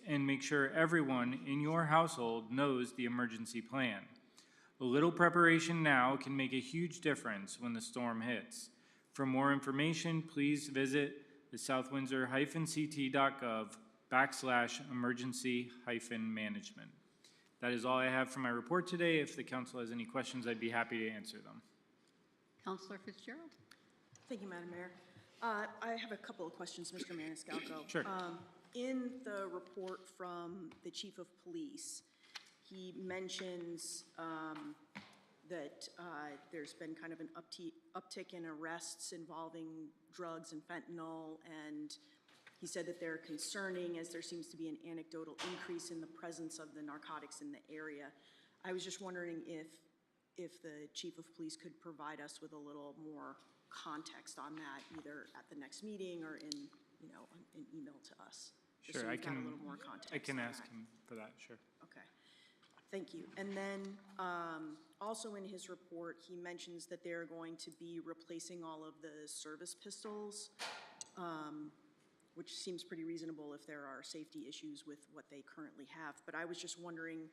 and make sure everyone in your household knows the emergency plan. A little preparation now can make a huge difference when the storm hits. For more information, please visit the southwindsor-ct.gov/emergency-management. That is all I have for my report today. If the council has any questions, I'd be happy to answer them. Councilor Fitzgerald. Thank you, Madam Mayor. I have a couple of questions, Mr. Maniscalco. Sure. In the report from the Chief of Police, he mentions that there's been kind of an uptick in arrests involving drugs and fentanyl, and he said that they're concerning as there seems to be an anecdotal increase in the presence of the narcotics in the area. I was just wondering if the Chief of Police could provide us with a little more context on that, either at the next meeting or in an email to us. Just Sure, so I we've got a can. little more context I can on ask that. him for that. Sure. Okay, thank you. And then also in his report, he mentions that they're going to be replacing all of the service pistols, which seems pretty reasonable if there are safety issues with what they currently have. But I was just wondering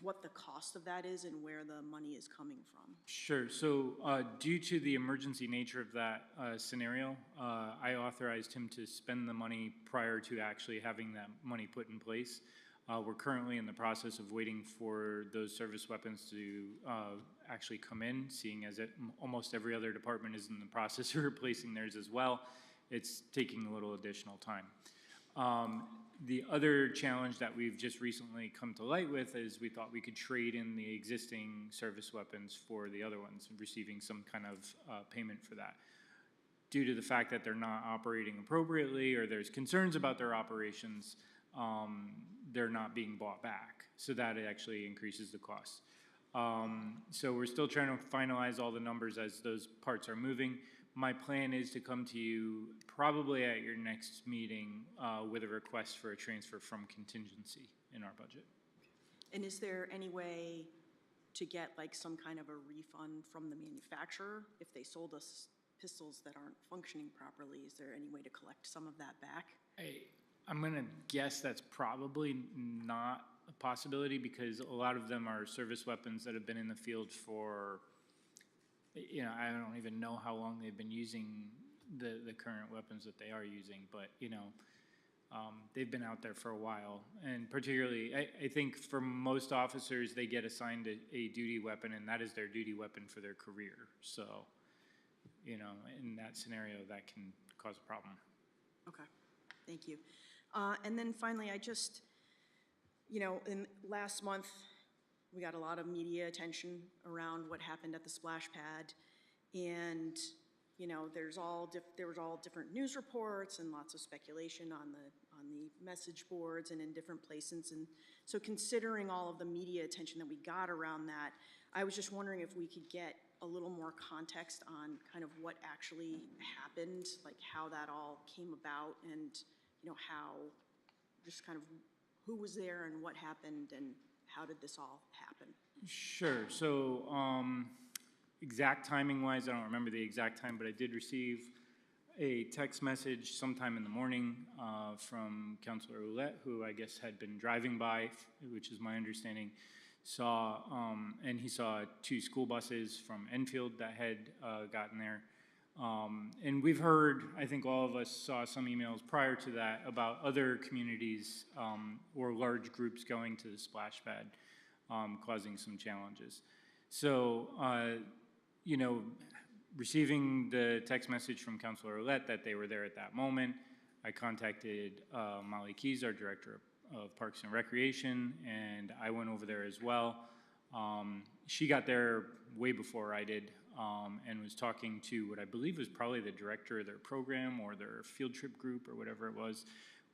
what the cost of that is and where the money is coming from. Sure. So due to the emergency nature of that scenario, I authorized him to spend the money prior to actually having that money put in place. We're currently in the process of waiting for those service weapons to actually come in, seeing as almost every other department is in the process of replacing theirs as well. It's taking a little additional time. The other challenge that we've just recently come to light with is we thought we could trade in the existing service weapons for the other ones, receiving some kind of payment for that. Due to the fact that they're not operating appropriately or there's concerns about their operations, they're not being bought back. So that actually increases the cost. So we're still trying to finalize all the numbers as those parts are moving. My plan is to come to you probably at your next meeting with a request for a transfer from contingency in our budget. And is there any way to get like some kind of a refund from the manufacturer if they sold us pistols that aren't functioning properly? Is there any way to collect some of that back? I'm gonna guess that's probably not a possibility because a lot of them are service weapons that have been in the field for, I don't even know how long they've been using the current weapons that they are using, but they've been out there for a while. And particularly, I think for most officers, they get assigned a duty weapon, and that is their duty weapon for their career. So, in that scenario, that can cause a problem. Okay, thank you. And then finally, I just, in last month, we got a lot of media attention around what happened at the splash pad, and there was all different news reports and lots of speculation on the message boards and in different places. And so, considering all of the media attention that we got around that, I was just wondering if we could get a little more context on kind of what actually happened, like how that all came about, and how just kind of who was there and what happened and how did this all happen? Sure. So exact timing wise, I don't remember the exact time, but I did receive a text message sometime in the morning from Councilor Ouellette, who I guess had been driving by, which is my understanding, and he saw 2 school buses from Enfield that had gotten there. And we've heard, I think all of us saw some emails prior to that about other communities or large groups going to the splash pad, causing some challenges. So, receiving the text message from Councilor Ouellette that they were there at that moment, I contacted Molly Keys, our Director of Parks and Recreation, and I went over there as well. She got there way before I did. And was talking to what I believe was probably the director of their program or their field trip group or whatever it was.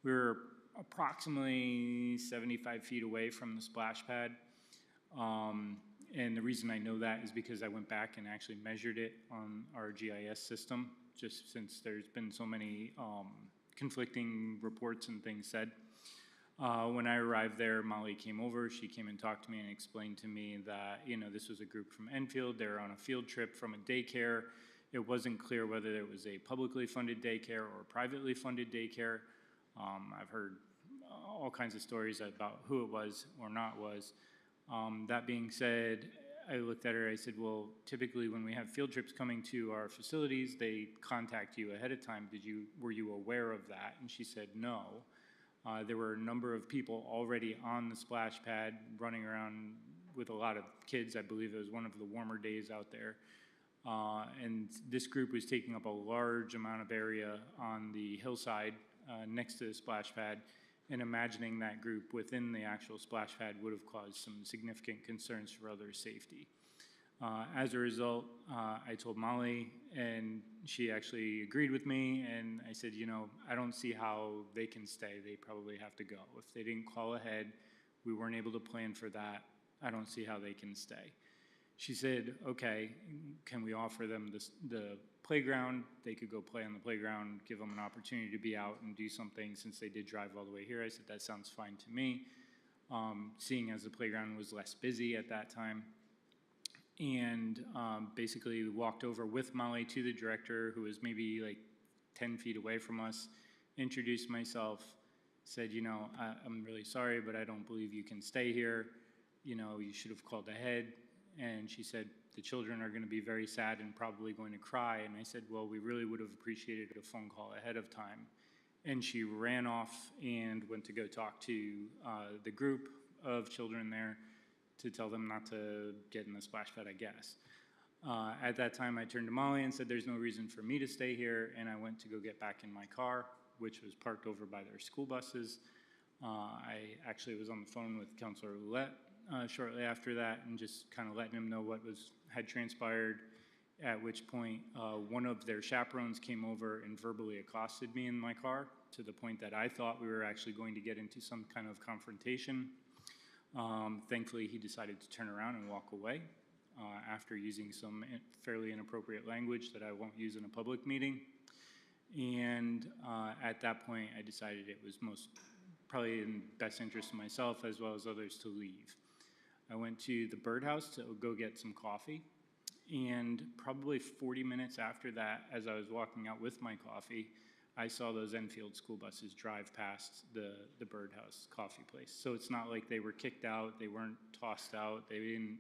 We were approximately 75 feet away from the splash pad. And the reason I know that is because I went back and actually measured it on our GIS system, just since there's been so many conflicting reports and things said. When I arrived there, Molly came over. She came and talked to me and explained to me that, this was a group from Enfield. They were on a field trip from a daycare. It wasn't clear whether it was a publicly funded daycare or a privately funded daycare. I've heard all kinds of stories about who it was or not was. That being said, I looked at her, I said, well, typically when we have field trips coming to our facilities, they contact you ahead of time. Were you aware of that? And she said, no. There were a number of people already on the splash pad running around with a lot of kids. I believe it was one of the warmer days out there. And this group was taking up a large amount of area on the hillside next to the splash pad. And imagining that group within the actual splash pad would have caused some significant concerns for other safety. As a result, I told Molly, and she actually agreed with me, and I said, you know, I don't see how they can stay. They probably have to go. If they didn't call ahead, we weren't able to plan for that, I don't see how they can stay. She said, okay, can we offer them the playground? They could go play on the playground, give them an opportunity to be out and do something since they did drive all the way here. I said, that sounds fine to me, seeing as the playground was less busy at that time. And basically walked over with Molly to the director, who was maybe like 10 feet away from us, introduced myself, said, you know, I'm really sorry, but I don't believe you can stay here. You know, you should have called ahead. And she said, the children are going to be very sad and probably going to cry. And I said, well, we really would have appreciated a phone call ahead of time. And she ran off and went to go talk to the group of children there to tell them not to get in the splash pad, I guess. At that time, I turned to Molly and said, there's no reason for me to stay here. And I went to go get back in my car, which was parked over by their school buses. I actually was on the phone with Councilor Roulette shortly after that and just kind of letting him know what had transpired, at which point one of their chaperones came over and verbally accosted me in my car to the point that I thought we were actually going to get into some kind of confrontation. Thankfully, he decided to turn around and walk away after using some fairly inappropriate language that I won't use in a public meeting. And at that point, I decided it was probably in best interest of myself as well as others to leave. I went to the Birdhouse to go get some coffee, and probably 40 minutes after that, as I was walking out with my coffee, I saw those Enfield school buses drive past the Birdhouse coffee place. So it's not like they were kicked out, they weren't tossed out, they didn't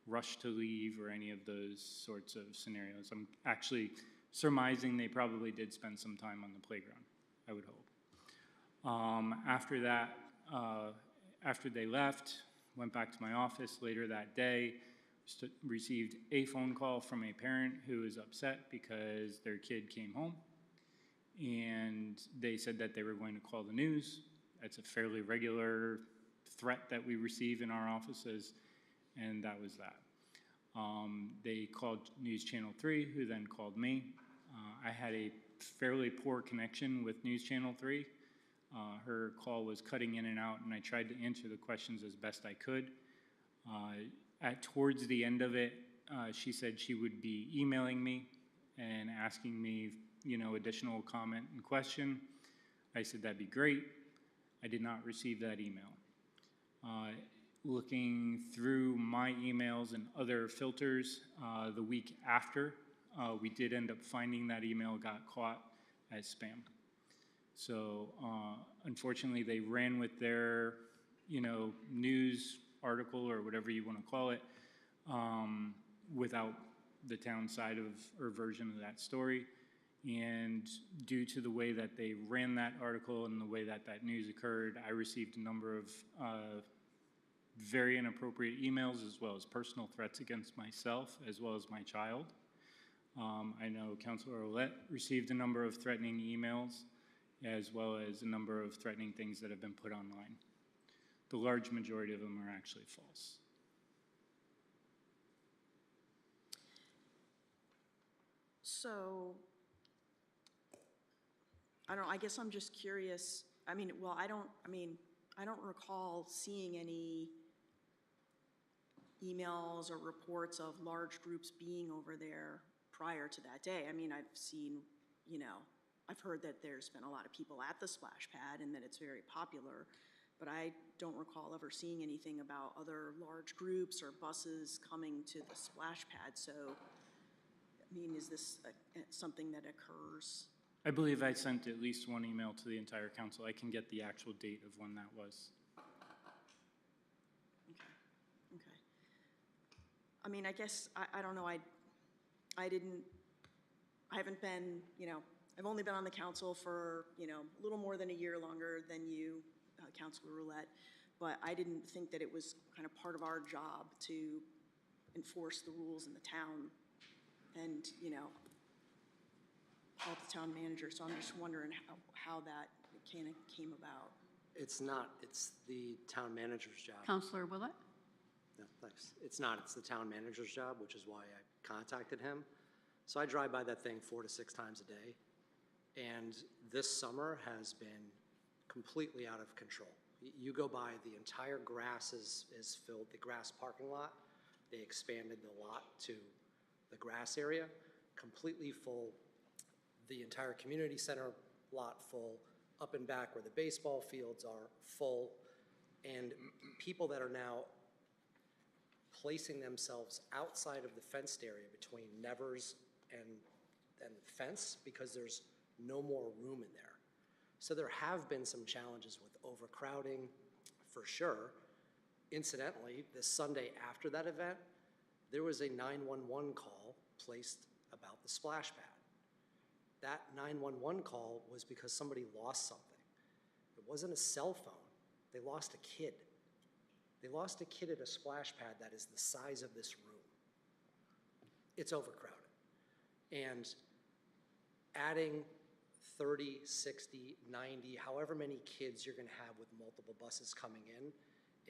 rush to leave or any of those sorts of scenarios. I'm actually surmising they probably did spend some time on the playground, I would hope. After that, after they left, went back to my office later that day, received a phone call from a parent who was upset because their kid came home, and they said that they were going to call the news. That's a fairly regular threat that we receive in our offices, and that was that. They called News Channel 3, who then called me. I had a fairly poor connection with News Channel 3. Her call was cutting in and out, and I tried to answer the questions as best I could. Towards the end of it, she said she would be emailing me and asking me, you know, additional comment and question. I said that'd be great. I did not receive that email. Looking through my emails and other filters the week after, we did end up finding that email got caught as spam. So unfortunately, they ran with their, you know, news article or whatever you want to call it without the town side of or version of that story. And due to the way that they ran that article and the way that that news occurred, I received a number of very inappropriate emails as well as personal threats against myself as well as my child. I know Councilor Ouellette received a number of threatening emails as well as a number of threatening things that have been put online. The large majority of them are actually false. So, I guess I'm just curious. I don't recall seeing any emails or reports of large groups being over there prior to that day. I mean, I've seen, you know, I've heard that there's been a lot of people at the splash pad and that it's very popular, but I don't recall ever seeing anything about other large groups or buses coming to the splash pad. So, I mean, is this something that occurs I believe I sent at least one email to the entire council. I can get the actual date of when that was. Okay. I mean, I guess, I don't know, I haven't been, I've only been on the council for, a little more than a year longer than you, Councilor Roulette, but I didn't think that it was kind of part of our job to enforce the rules in the town and, help the town manager, so I'm just wondering how that kind of came about. It's not, it's the town manager's job. Counselor Willett? No, thanks. It's not, it's the town manager's job, which is why I contacted him. So I drive by that thing 4 to 6 times a day, and this summer has been completely out of control. You go by, the entire grass is filled, the grass parking lot. They expanded the lot to the grass area, completely full. The entire community center lot full, up and back where the baseball fields are full, and people that are now placing themselves outside of the fenced area between Nevers and the fence because there's no more room in there. So there have been some challenges with overcrowding, for sure. Incidentally, this Sunday after that event, there was a 911 call placed about the splash pad. That 911 call was because somebody lost something. It wasn't a cell phone. They lost a kid. They lost a kid at a splash pad that is the size of this room. It's overcrowded. And adding 30, 60, 90, however many kids you're gonna have with multiple buses coming in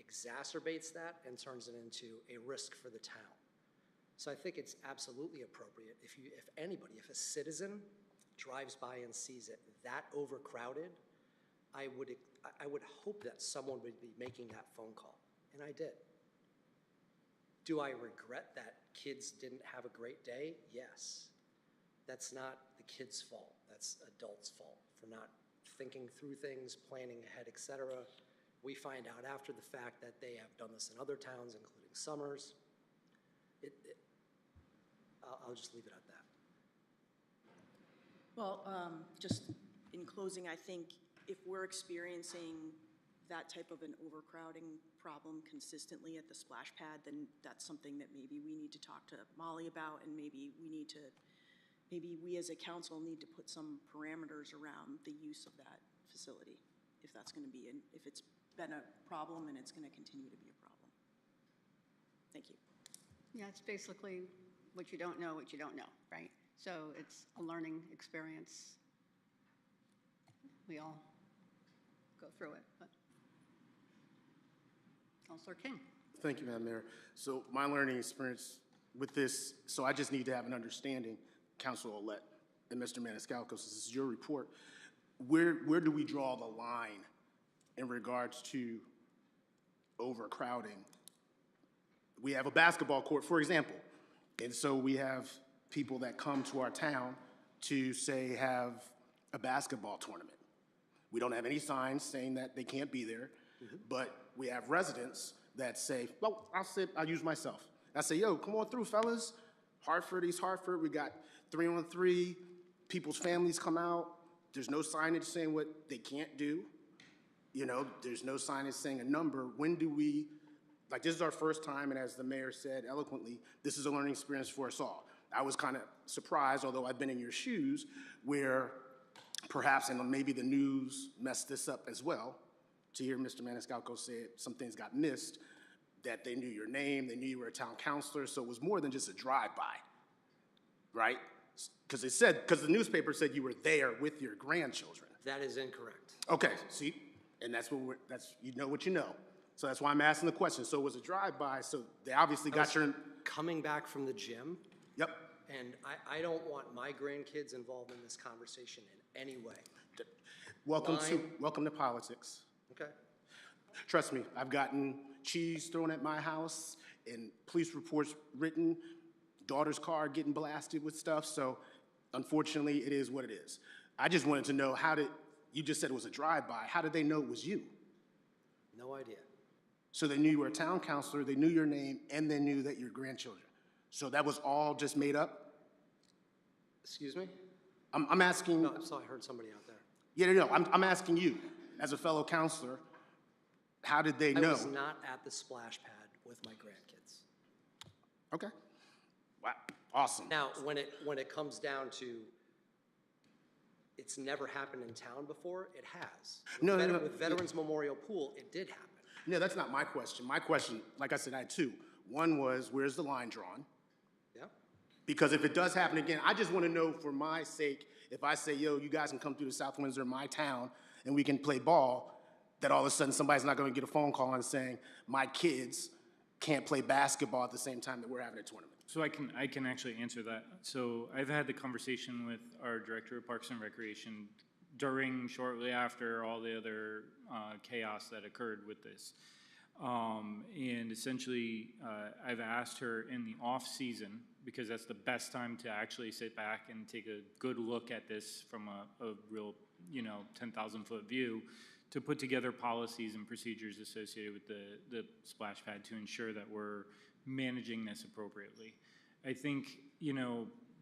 exacerbates that and turns it into a risk for the town. So I think it's absolutely appropriate if a citizen drives by and sees it that overcrowded, I would hope that someone would be making that phone call, and I did. Do I regret that kids didn't have a great day? Yes. That's not the kids' fault. That's adults' fault for not thinking through things, planning ahead, etc. We find out after the fact that they have done this in other towns, including Summers. I'll just leave it at that. Well, just in closing, I think if we're experiencing that type of an overcrowding problem consistently at the splash pad, then that's something that maybe we need to talk to Molly about, and maybe we as a council need to put some parameters around the use of that facility, if that's going to be, if it's been a problem and it's going to continue to be a problem. Thank you. Yeah, it's basically what you don't know, right? So it's a learning experience. We all go through it, but. Councilor King. Thank you, Madam Mayor. So my learning experience with this, so I just need to have an understanding, Councilor Ouellette and Mr. Maniscalco, this is your report. Where do we draw the line in regards to overcrowding? We have a basketball court, for example, and so we have people that come to our town to, say, have a basketball tournament. We don't have any signs saying that they can't be there, but we have residents that say, well, I'll use myself. I say, yo, come on through, fellas. Hartford, East Hartford, we got 3-on-3. People's families come out. There's no signage saying what they can't do. There's no signage saying a number. When do we, this is our first time, and as the mayor said eloquently, this is a learning experience for us all. I was kind of surprised, although I've been in your shoes, where perhaps, and maybe the news messed this up as well, to hear Mr. Maniscalco say some things got missed, that they knew your name, they knew you were a town councilor, so it was more than just a drive-by, right? Because the newspaper said you were there with your grandchildren. That is incorrect. Okay, see, and you know what you know. So that's why I'm asking the question. So it was a drive-by, so they obviously got your... Coming back from the gym. Yep. And I don't want my grandkids involved in this conversation in any way. Welcome to politics. Okay. Trust me, I've gotten cheese thrown at my house and police reports written, daughter's car getting blasted with stuff, so unfortunately it is what it is. I just wanted to know you just said it was a drive-by, how did they know it was you? No idea. So they knew you were a town councilor, they knew your name, and they knew that you're grandchildren. So that was all just made up? Excuse me? I'm asking, No, so I heard somebody out there. yeah, no, I'm asking you, as a fellow counselor, how did they I know? was not at the splash pad with my grandkids. Okay. Wow, awesome. Now, when it comes down to, it's never happened in town before, it has. No, no, no. With Veterans Memorial Pool, it did happen. No, that's not my question. My question, like I said, I had two. One was, where's the line drawn? Yeah? Because if it does happen again, I just want to know for my sake, if I say, yo, you guys can come through to South Windsor, my town, and we can play ball, that all of a sudden somebody's not going to get a phone call and saying, my kids can't play basketball at the same time that we're having a tournament. So I can actually answer that. So I've had the conversation with our Director of Parks and Recreation shortly after all the other chaos that occurred with this. And essentially, I've asked her in the off-season, because that's the best time to actually sit back and take a good look at this from a real, 10,000-foot view, to put together policies and procedures associated with the splash pad to ensure that we're managing this appropriately. I think,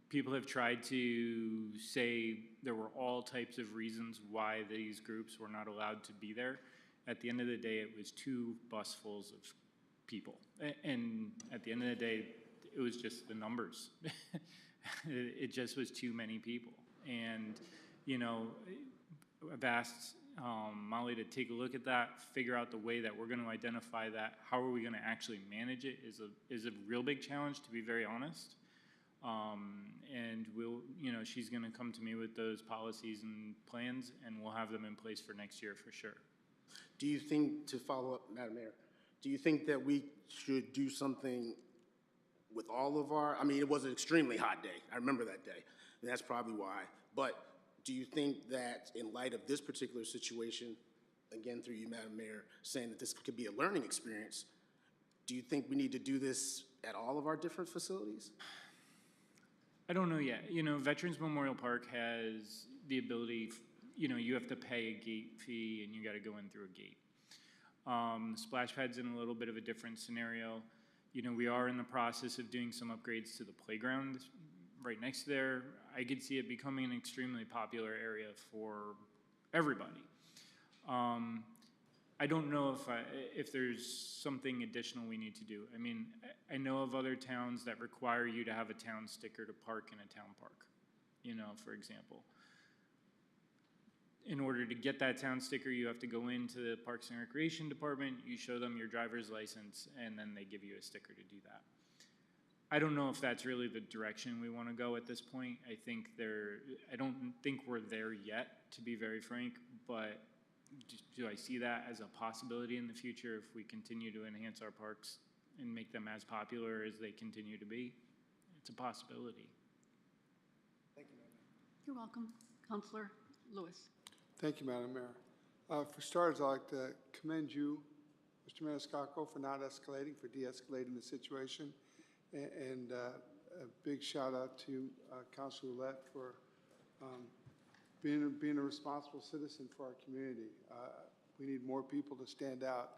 people have tried to say there were all types of reasons why these groups were not allowed to be there. At the end of the day, it was 2 busfuls of people. And at the end of the day, it was just the numbers. It just was too many people. And, I've asked Molly to take a look at that, figure out the way that we're going to identify that. How are we going to actually manage it is a real big challenge, to be very honest. And she's going to come to me with those policies and plans, and we'll have them in place for next year for sure. Do you think, to follow up, Madam Mayor, do you think that we should do something with all of our, it was an extremely hot day. I remember that day, and that's probably why. But do you think that in light of this particular situation, again, through you, Madam Mayor, saying that this could be a learning experience, do you think we need to do this at all of our different facilities? I don't know yet. Veterans Memorial Park has the ability, you have to pay a gate fee and you got to go in through a gate. Splash Pad's in a little bit of a different scenario. We are in the process of doing some upgrades to the playground right next to there. I could see it becoming an extremely popular area for everybody. I don't know if there's something additional we need to do. I know of other towns that require you to have a town sticker to park in a town park, for example. In order to get that town sticker, you have to go into the Parks and Recreation Department, you show them your driver's license, and then they give you a sticker to do that. I don't know if that's really the direction we want to go at this point. I don't think we're there yet, to be very frank, but do I see that as a possibility in the future if we continue to enhance our parks and make them as popular as they continue to be? It's a possibility. Thank you, Madam Mayor. You're welcome. Counselor Lewis. Thank you, Madam Mayor. For starters, I'd like to commend you, Mr. Maniscalco, for not escalating, for de-escalating the situation. And a big shout out to Councilor Ouellette for being a responsible citizen for our community. We need more people to stand out.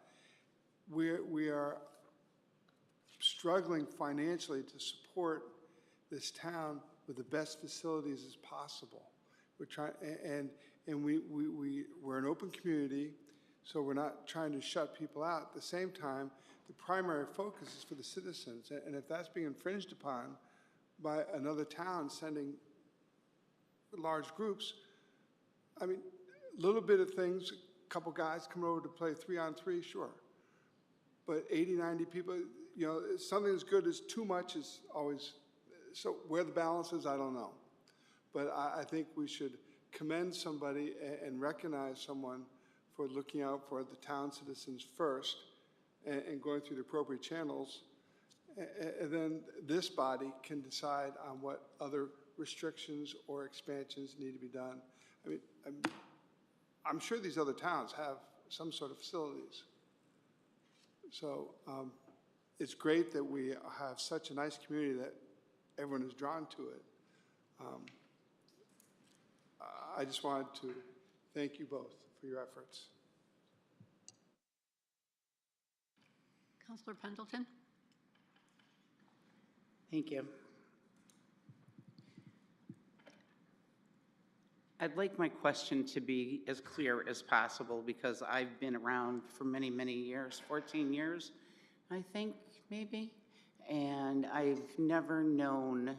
We are struggling financially to support this town with the best facilities as possible. We're trying, and we're an open community, so we're not trying to shut people out. At the same time, the primary focus is for the citizens, and if that's being infringed upon by another town sending large groups, a little bit of things, a couple guys coming over to play 3-on-3, sure. But 80, 90 people, something as good as too much is always, so where the balance is, I don't know. But I think we should commend somebody and recognize someone for looking out for the town citizens first and going through the appropriate channels. And then this body can decide on what other restrictions or expansions need to be done. I'm sure these other towns have some sort of facilities. So it's great that we have such a nice community that everyone is drawn to it. I just wanted to thank you both for your efforts. Counselor Pendleton. Thank you. I'd like my question to be as clear as possible because I've been around for many, many years, 14 years, I think, maybe, and I've never known,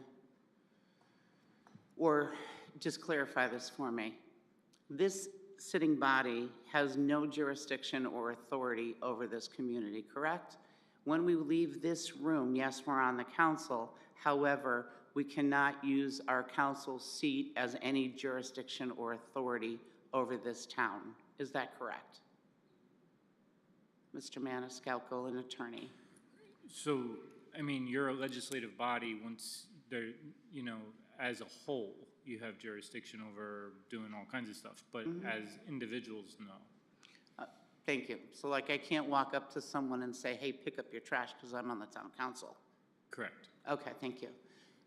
or just clarify this for me. This sitting body has no jurisdiction or authority over this community, correct? When we leave this room, yes, we're on the council, however, we cannot use our council seat as any jurisdiction or authority over this town. Is that correct? Mr. Maniscalco, an attorney. So, I mean, you're a legislative body, once there, you know, as a whole, you have jurisdiction over doing all kinds of stuff, but as individuals, no. Thank you. So like I can't walk up to someone and say, hey, pick up your trash because I'm on the town council. Correct. Okay, thank you.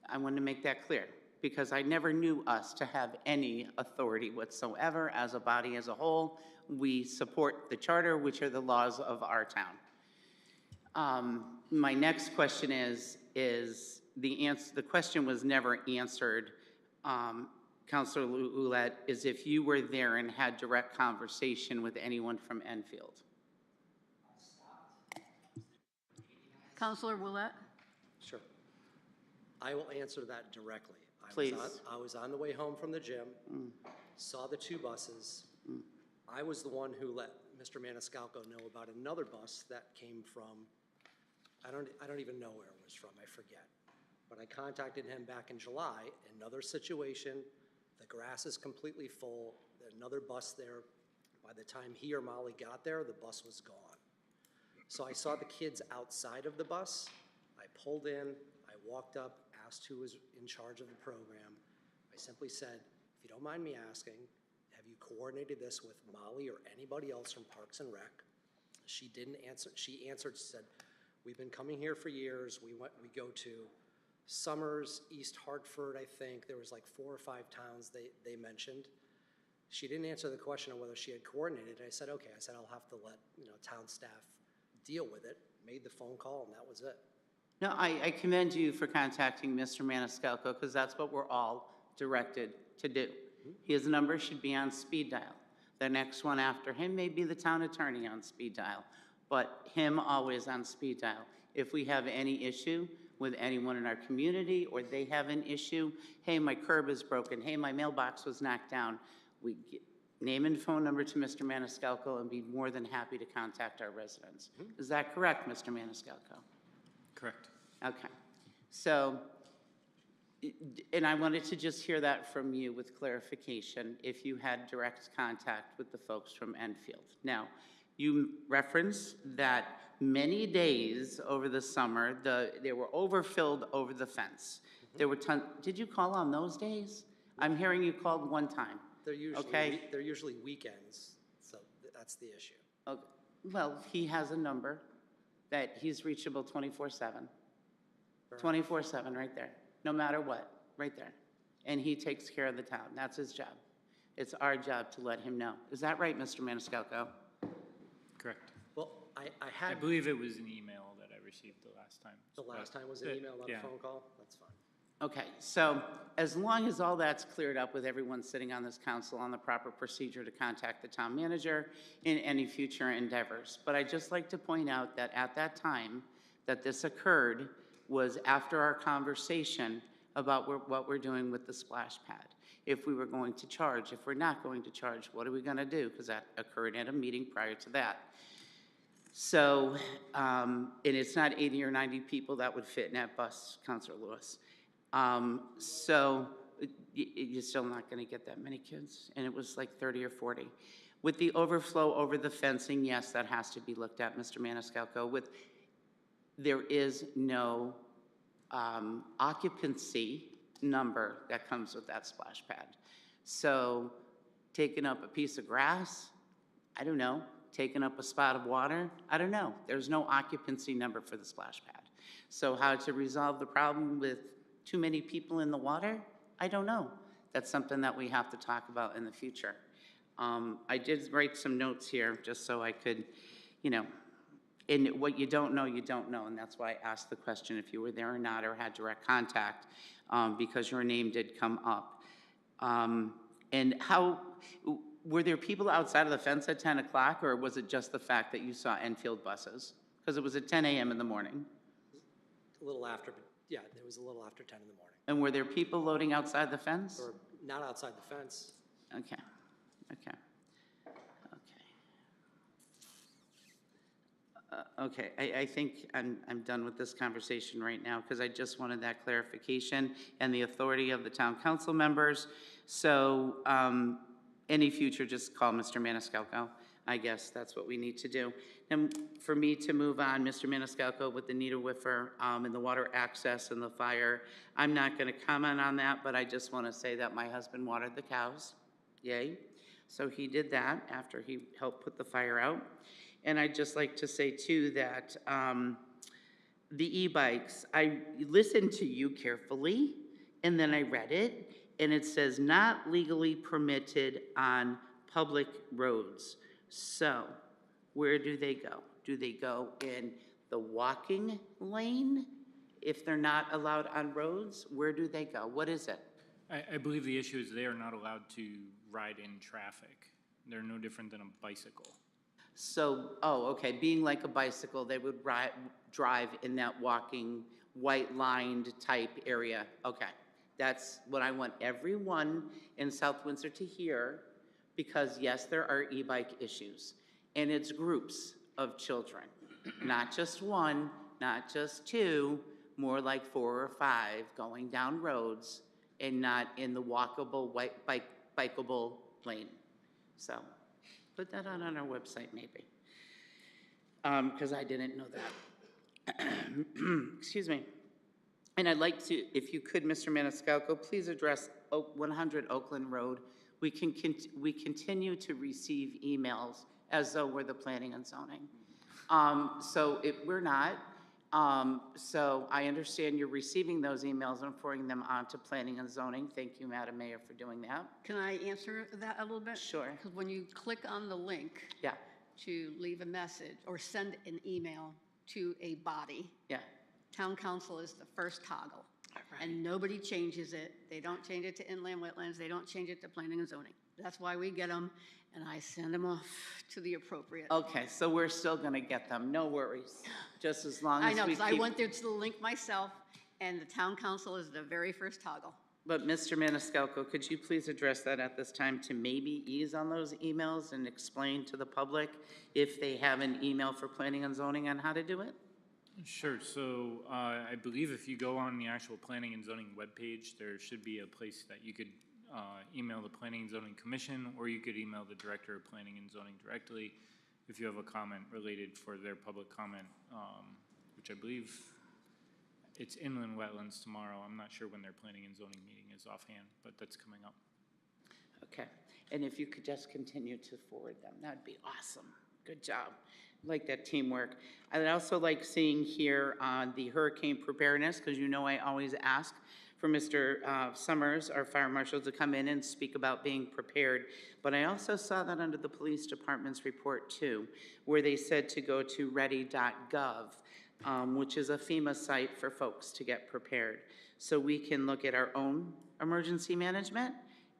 I wanted to make that clear because I never knew us to have any authority whatsoever as a body as a whole. We support the charter, which are the laws of our town. My next question is the question was never answered, Councilor Ouellette, is if you were there and had direct conversation with anyone from Enfield. Counselor Willett? Sure. I will answer that directly. Please. I was on the way home from the gym, saw the two buses. I was the one who let Mr. Maniscalco know about another bus that came from, I don't even know where it was from, I forget. But I contacted him back in July, another situation, the grass is completely full, another bus there. By the time he or Molly got there, the bus was gone. So I saw the kids outside of the bus. I pulled in, I walked up, asked who was in charge of the program. I simply said, if you don't mind me asking, have you coordinated this with Molly or anybody else from Parks and Rec? She didn't answer. She answered, she said, we've been coming here for years. We go to Summers, East Hartford, I think. There was like 4 or 5 towns they mentioned. She didn't answer the question of whether she had coordinated. I said, okay. I said, I'll have to let town staff deal with it. Made the phone call, and that was it. No, I commend you for contacting Mr. Maniscalco because that's what we're all directed to do. His number should be on speed dial. The next one after him may be the town attorney on speed dial, but him always on speed dial. If we have any issue with anyone in our community or they have an issue, hey, my curb is broken, hey, my mailbox was knocked down, we get name and phone number to Mr. Maniscalco and be more than happy to contact our residents. Is that correct, Mr. Maniscalco? Correct. Okay. So, and I wanted to just hear that from you with clarification if you had direct contact with the folks from Enfield. Now, you referenced that many days over the summer, they were overfilled over the fence. There were did you call on those days? I'm hearing you called one time. They're usually weekends, so that's the issue. Okay. Well, he has a number that he's reachable 24/7. 24/7 right there, no matter what, right there. And he takes care of the town. That's his job. It's our job to let him know. Is that right, Mr. Maniscalco? Correct. Well, I I had, believe it was an email that I received the last time. the last time was an email, not a yeah. phone call, that's fine. Okay, so as long as all that's cleared up with everyone sitting on this council on the proper procedure to contact the town manager in any future endeavors. But I'd just like to point out that at that time that this occurred was after our conversation about what we're doing with the splash pad. If we were going to charge, if we're not going to charge, what are we gonna do? Because that occurred at a meeting prior to that. So, and it's not 80 or 90 people that would fit in that bus, Councilor Lewis. So you're still not going to get that many kids, and it was like 30 or 40. With the overflow over the fencing, yes, that has to be looked at, Mr. Maniscalco. There is no occupancy number that comes with that splash pad. So taking up a piece of grass, I don't know. Taking up a spot of water, I don't know. There's no occupancy number for the splash pad. So how to resolve the problem with too many people in the water? I don't know. That's something that we have to talk about in the future. I did write some notes here just so I could, and what you don't know, and that's why I asked the question if you were there or not or had direct contact, because your name did come up. And how, were there people outside of the fence at 10 o'clock, or was it just the fact that you saw Enfield buses? Because it was at 10 a.m. in the morning. A little after, but yeah, it was a little after 10 in the morning. And were there people loading outside the fence? Or not outside the fence. Okay, okay, okay. I think I'm done with this conversation right now, because I just wanted that clarification and the authority of the town council members. So, any future, just call Mr. Maniscalco. I guess that's what we need to do. And for me to move on, Mr. Maniscalco, with the Nita Whiffer, and the water access and the fire, I'm not gonna comment on that, but I just wanna say that my husband watered the cows. Yay. So he did that after he helped put the fire out. And I'd just like to say too that the e-bikes, I listened to you carefully and then I read it, and it says not legally permitted on public roads. So where do they go? Do they go in the walking lane if they're not allowed on roads? Where do they go? What is it? I believe the issue is they are not allowed to ride in traffic. They're no different than a bicycle. So, oh, okay, being like a bicycle, they would drive in that walking, white-lined type area. Okay, that's what I want everyone in South Windsor to hear, because yes, there are e-bike issues, and it's groups of children, not just one, not just two, more like 4 or 5 going down roads and not in the walkable, bikeable lane. So, put that on our website maybe, because I didn't know that. Excuse me. And I'd like to, if you could, Mr. Maniscalco, please address 100 Oakland Road. We continue to receive emails as though we're the planning and zoning. So we're not. So I understand you're receiving those emails and forwarding them on to planning and zoning. Thank you, Madam Mayor, for doing that. Can I answer that a little bit? Sure. Because when you click on the link Yeah, to leave a message or send an email to a body, yeah. town council is the first toggle. All right. And nobody changes it. They don't change it to inland wetlands. They don't change it to planning and zoning. That's why we get them, and I send them off to the appropriate. Okay, so we're still gonna get them, no worries, just as long I as know, we because keep. I went there to the link myself, and the town council is the very first toggle. But Mr. Maniscalco, could you please address that at this time to maybe ease on those emails and explain to the public if they have an email for planning and zoning on how to do it? Sure, so I believe if you go on the actual planning and zoning webpage, there should be a place that you could email the Planning and Zoning Commission, or you could email the Director of Planning and Zoning directly if you have a comment related for their public comment, which I believe it's inland wetlands tomorrow. I'm not sure when their Planning and Zoning meeting is offhand, but that's coming up. Okay, and if you could just continue to forward them, that'd be awesome. Good job. I like that teamwork. I'd also like seeing here on the hurricane preparedness, because you know I always ask for Mr. Summers, our fire marshal, to come in and speak about being prepared. But I also saw that under the police department's report too, where they said to go to ready.gov, which is a FEMA site for folks to get prepared. So we can look at our own emergency management,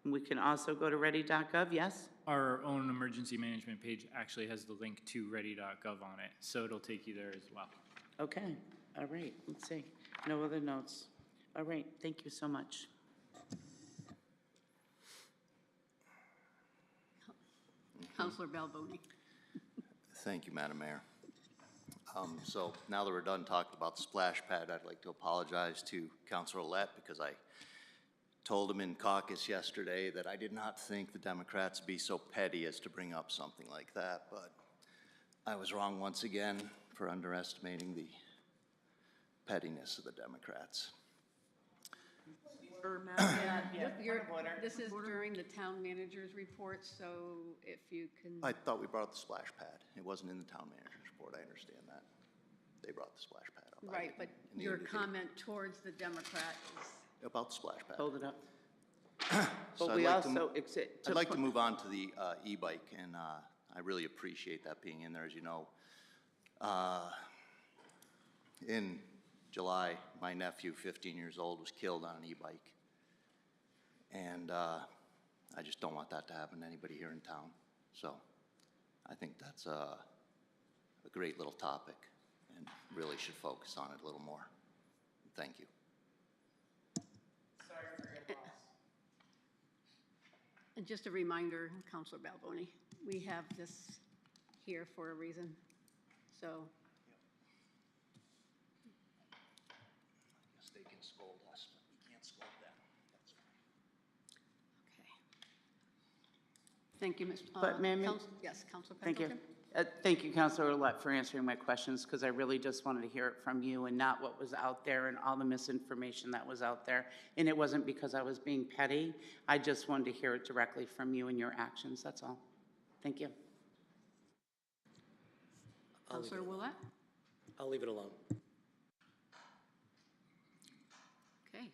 and we can also go to ready.gov, yes? Our own emergency management page actually has the link to ready.gov on it, so it'll take you there as well. Okay, all right, let's see. No other notes. All right, thank you so much. Councilor Balboni. Thank you, Madam Mayor. So now that we're done talking about the splash pad, I'd like to apologize to Councilor Olet because I told him in caucus yesterday that I did not think the Democrats would be so petty as to bring up something like that, but I was wrong once again for underestimating the pettiness of the Democrats. This is during the town manager's report, so if you can. I thought we brought up the splash pad. It wasn't in the town manager's report, I understand that. They brought the splash pad up. I Right, didn't but in the your indicated- comment towards the Democrat is. About the splash pad. Hold it up. So But I'd we like to also, I'd like to move on to the e-bike, and I really appreciate that being in there. As you know, in July, my nephew, 15 years old, was killed on an e-bike. And I just don't want that to happen to anybody here in town. So I think that's a great little topic and really should focus on it a little more. Thank you. And just a reminder, Counselor Balboni, we have this here for a reason, so. I guess they can scold us, but we can't scold them. That's fine. Okay. Thank you, Mr. But, ma'am, Yes, Counselor Thank you. Pendleton? Thank you, Councilor Ouellette, for answering my questions, because I really just wanted to hear it from you and not what was out there and all the misinformation that was out there. And it wasn't because I was being petty. I just wanted to hear it directly from you and your actions, that's all. Thank you. Counselor Ouellette? I'll leave it alone. Okay.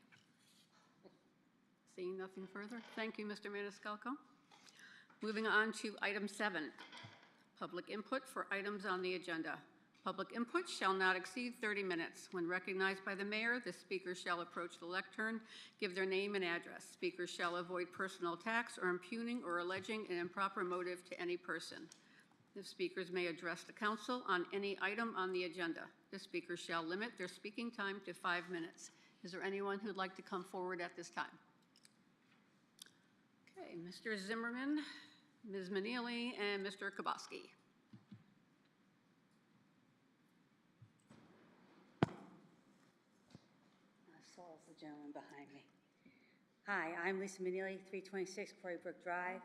Seeing nothing further, thank you, Mr. Maniscalco. Moving on to item 7, public input for items on the agenda. Public input shall not exceed 30 minutes. When recognized by the mayor, the speaker shall approach the lectern, give their name and address. Speakers shall avoid personal attacks or impugning or alleging an improper motive to any person. The speakers may address the council on any item on the agenda. The speakers shall limit their speaking time to 5 minutes. Is there anyone who'd like to come forward at this time? Okay, Mr. Zimmerman, Ms. Manili, and Mr. Kaboski. Saul's the gentleman behind me. Hi, I'm Lisa Manili, 326 Quarry Brook Drive.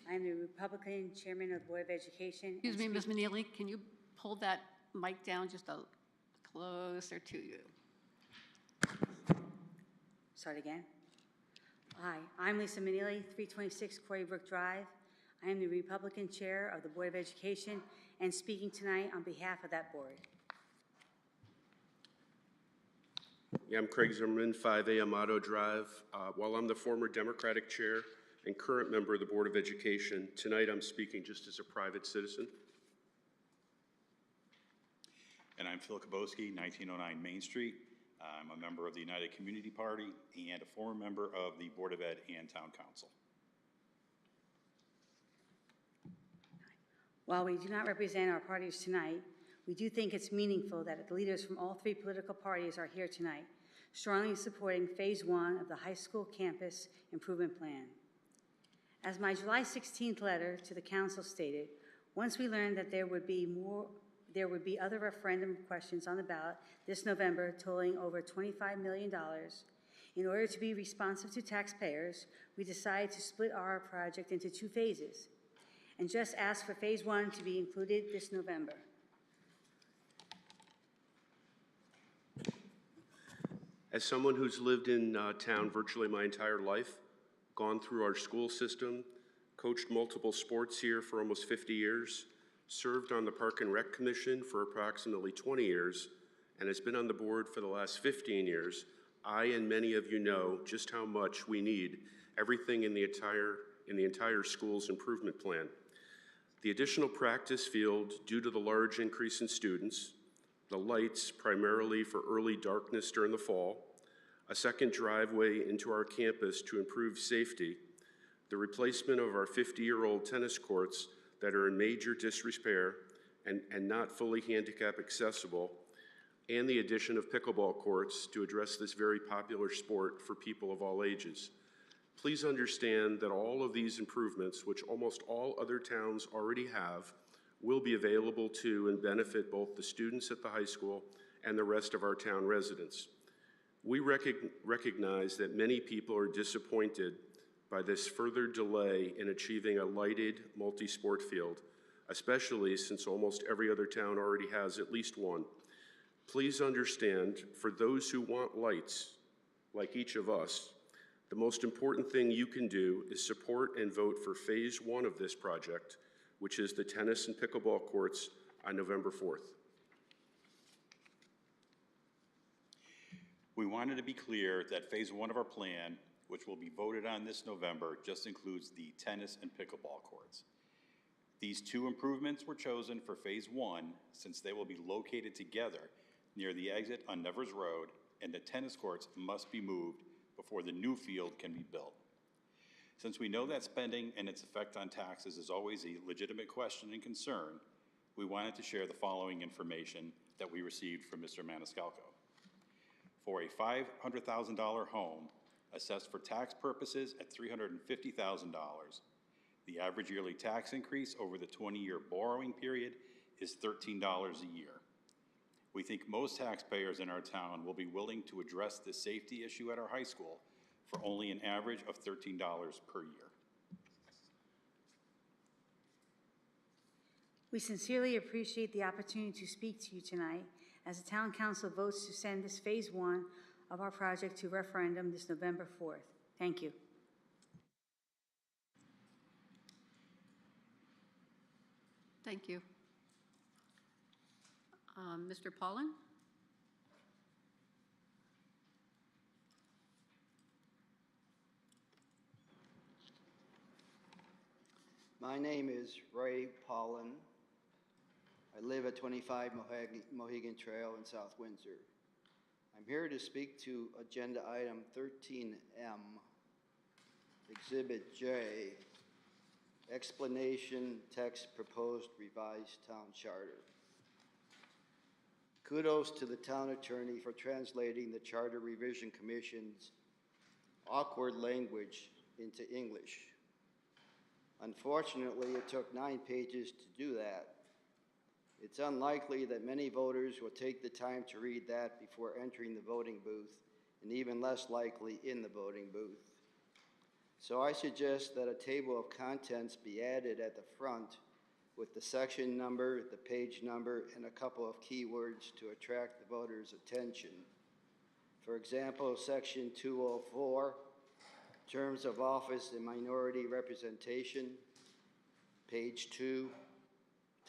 I'm the Republican Chairman of the Board of Education. Excuse me, Ms. Manili, can you pull that mic down just a closer to you? Start again. Hi, I'm Lisa Manili, 326 Quarry Brook Drive. I am the Republican Chair of the Board of Education and speaking tonight on behalf of that board. Yeah, I'm Craig Zimmerman, 5A Amato Drive. While I'm the former Democratic Chair and current member of the Board of Education, tonight I'm speaking just as a private citizen. And I'm Phil Kaboski, 1909 Main Street. I'm a member of the United Community Party and a former member of the Board of Ed and Town Council. While we do not represent our parties tonight, we do think it's meaningful that the leaders from all 3 political parties are here tonight, strongly supporting Phase 1 of the high school campus improvement plan. As my July 16th letter to the council stated, once we learned that there would be other referendum questions on the ballot this November totaling over $25 million, in order to be responsive to taxpayers, we decided to split our project into 2 phases and just asked for Phase 1 to be included this November. As someone who's lived in town virtually my entire life, gone through our school system, coached multiple sports here for almost 50 years, served on the Park and Rec Commission for approximately 20 years, and has been on the board for the last 15 years, I and many of you know just how much we need everything in the entire school's improvement plan. The additional practice field due to the large increase in students, the lights primarily for early darkness during the fall, a second driveway into our campus to improve safety, the replacement of our 50-year-old tennis courts that are in major disrepair and not fully handicap accessible, and the addition of pickleball courts to address this very popular sport for people of all ages. Please understand that all of these improvements, which almost all other towns already have, will be available to and benefit both the students at the high school and the rest of our town residents. We recognize that many people are disappointed by this further delay in achieving a lighted multi-sport field, especially since almost every other town already has at least one. Please understand, for those who want lights, like each of us, the most important thing you can do is support and vote for Phase 1 of this project, which is the tennis and pickleball courts on November 4th. We wanted to be clear that Phase 1 of our plan, which will be voted on this November, just includes the tennis and pickleball courts. These 2 improvements were chosen for Phase 1 since they will be located together near the exit on Nevers Road, and the tennis courts must be moved before the new field can be built. Since we know that spending and its effect on taxes is always a legitimate question and concern, we wanted to share the following information that we received from Mr. Maniscalco. For a $500,000 home assessed for tax purposes at $350,000, the average yearly tax increase over the 20-year borrowing period is $13 a year. We think most taxpayers in our town will be willing to address this safety issue at our high school for only an average of $13 per year. We sincerely appreciate the opportunity to speak to you tonight as the Town Council votes to send this Phase 1 of our project to referendum this November 4th. Thank you. Thank you. Mr. Paulin? My name is Ray Paulin. I live at 25 Mohegan Trail in South Windsor. I'm here to speak to Agenda Item 13M, Exhibit J, Explanation Text Proposed Revised Town Charter. Kudos to the town attorney for translating the Charter Revision Commission's awkward language into English. Unfortunately, it took 9 pages to do that. It's unlikely that many voters will take the time to read that before entering the voting booth, and even less likely in the voting booth. So I suggest that a table of contents be added at the front with the section number, the page number, and a couple of keywords to attract the voters' attention. For example, Section 204, Terms of Office and Minority Representation. Page 2,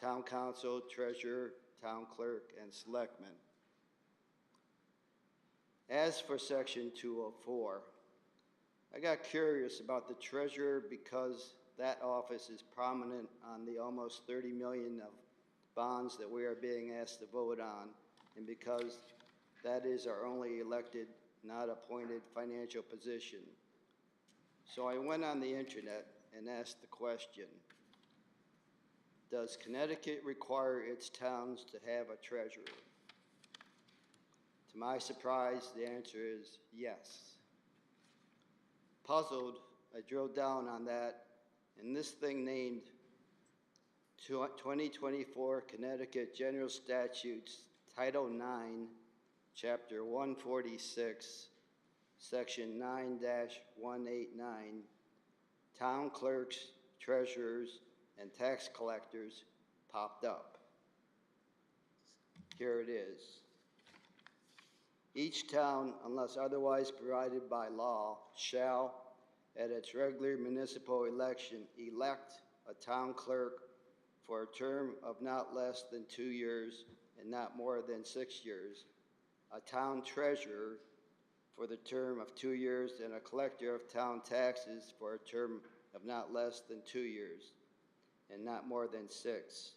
Town Council, Treasurer, Town Clerk, and Selectmen. As for Section 204, I got curious about the Treasurer because that office is prominent on the almost 30 million of bonds that we are being asked to vote on, and because that is our only elected, not appointed financial position. So I went on the internet and asked the question, does Connecticut require its towns to have a treasurer? To my surprise, the answer is yes. Puzzled, I drilled down on that, and this thing named 2024 Connecticut General Statutes, Title 9, Chapter 146, Section 9-189, Town Clerks, Treasurers, and Tax Collectors popped up. Here it is. Each town, unless otherwise provided by law, shall, at its regular municipal election, elect a town clerk for a term of not less than 2 years and not more than 6 years, a town treasurer for the term of 2 years, and a collector of town taxes for a term of not less than 2 years and not more than 6.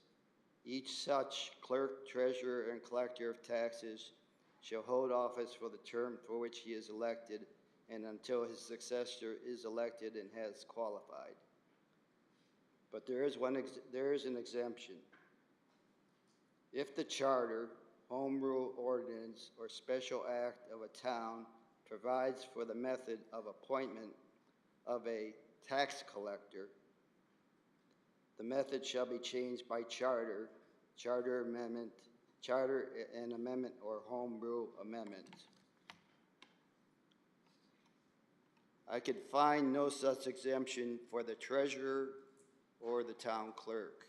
Each such clerk, treasurer, and collector of taxes shall hold office for the term for which he is elected and until his successor is elected and has qualified. But there is an exemption. If the charter, home rule ordinance, or special act of a town provides for the method of appointment of a tax collector, the method shall be changed by charter, charter and amendment, or home rule amendment. I could find no such exemption for the treasurer or the town clerk.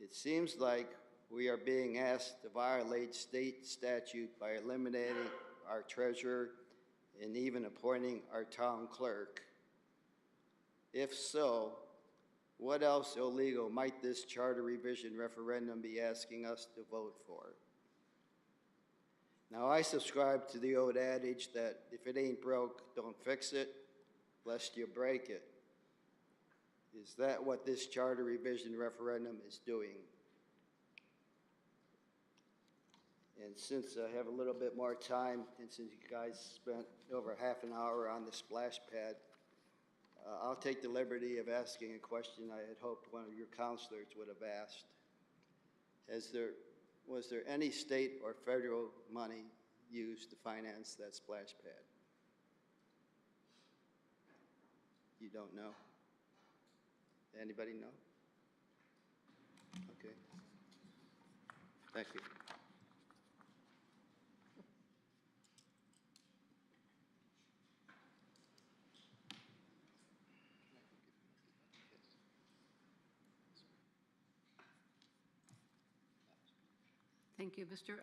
It seems like we are being asked to violate state statute by eliminating our treasurer and even appointing our town clerk. If so, what else illegal might this charter revision referendum be asking us to vote for? Now, I subscribe to the old adage that if it ain't broke, don't fix it, lest you break it. Is that what this charter revision referendum is doing? And since I have a little bit more time, and since you guys spent over half an hour on the splash pad, I'll take the liberty of asking a question I had hoped one of your counselors would have asked. Was there any state or federal money used to finance that splash pad? You don't know? Anybody know? Okay. Thank you. Thank you, Mr.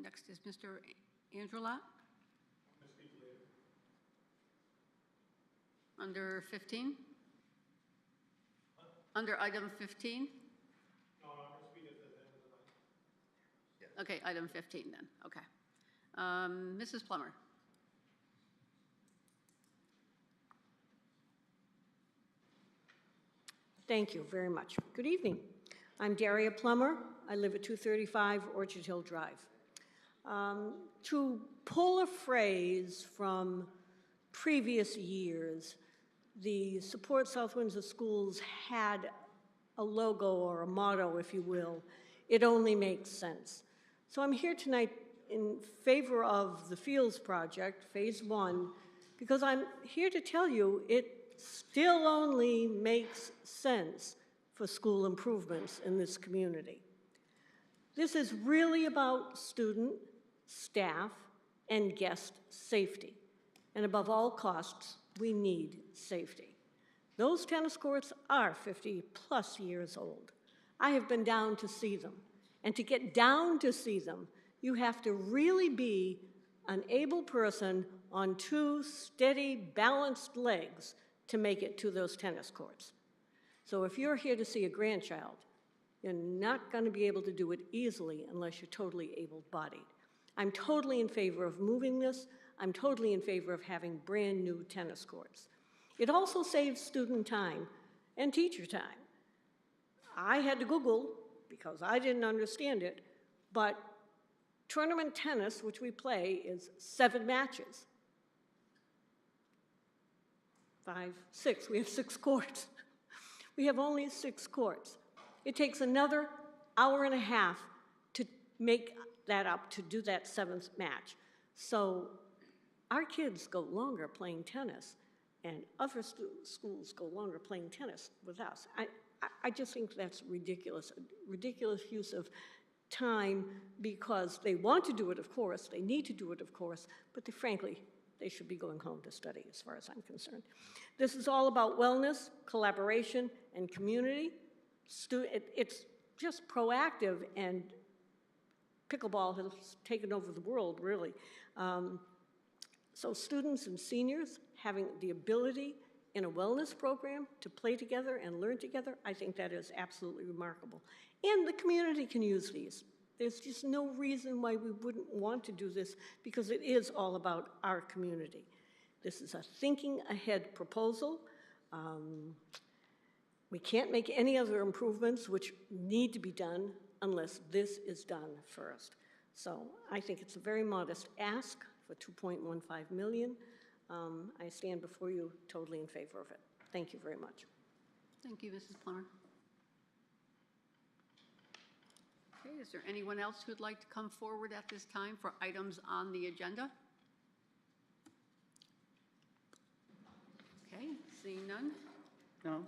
Next is Mr. Andrelot. Under 15? Under item 15? No, I'm going to speak at the end of the night. Okay, item 15 then, okay. Mrs. Plummer. Thank you very much. Good evening. I'm Daria Plummer. I live at 235 Orchard Hill Drive. To pull a phrase from previous years, the Support South Windsor Schools had a logo or a motto, if you will. It only makes sense. So I'm here tonight in favor of the Fields Project, Phase 1, because I'm here to tell you it still only makes sense for school improvements in this community. This is really about student, staff, and guest safety. And above all costs, we need safety. Those tennis courts are 50-plus years old. I have been down to see them. And to get down to see them, you have to really be an able person on two steady, balanced legs to make it to those tennis courts. So if you're here to see a grandchild, you're not going to be able to do it easily unless you're totally able-bodied. I'm totally in favor of moving this. I'm totally in favor of having brand-new tennis courts. It also saves student time and teacher time. I had to Google, because I didn't understand it, but tournament tennis, which we play, is 7 matches. 5, 6, we have 6 courts. We have only 6 courts. It takes another hour and a half to make that up, to do that 7th match. So our kids go longer playing tennis, and other schools go longer playing tennis with us. I just think that's ridiculous, a ridiculous use of time, because they want to do it, of course, they need to do it, of course, but frankly, they should be going home to study, as far as I'm concerned. This is all about wellness, collaboration, and community. It's just proactive, and pickleball has taken over the world, really. So students and seniors having the ability in a wellness program to play together and learn together, I think that is absolutely remarkable. And the community can use these. There's just no reason why we wouldn't want to do this, because it is all about our community. This is a thinking ahead proposal. We can't make any other improvements which need to be done unless this is done first. So I think it's a very modest ask for $2.15 million. I stand before you totally in favor of it. Thank you very much. Thank you, Mrs. Plummer. Okay, is there anyone else who'd like to come forward at this time for items on the agenda? Okay, seeing none. No?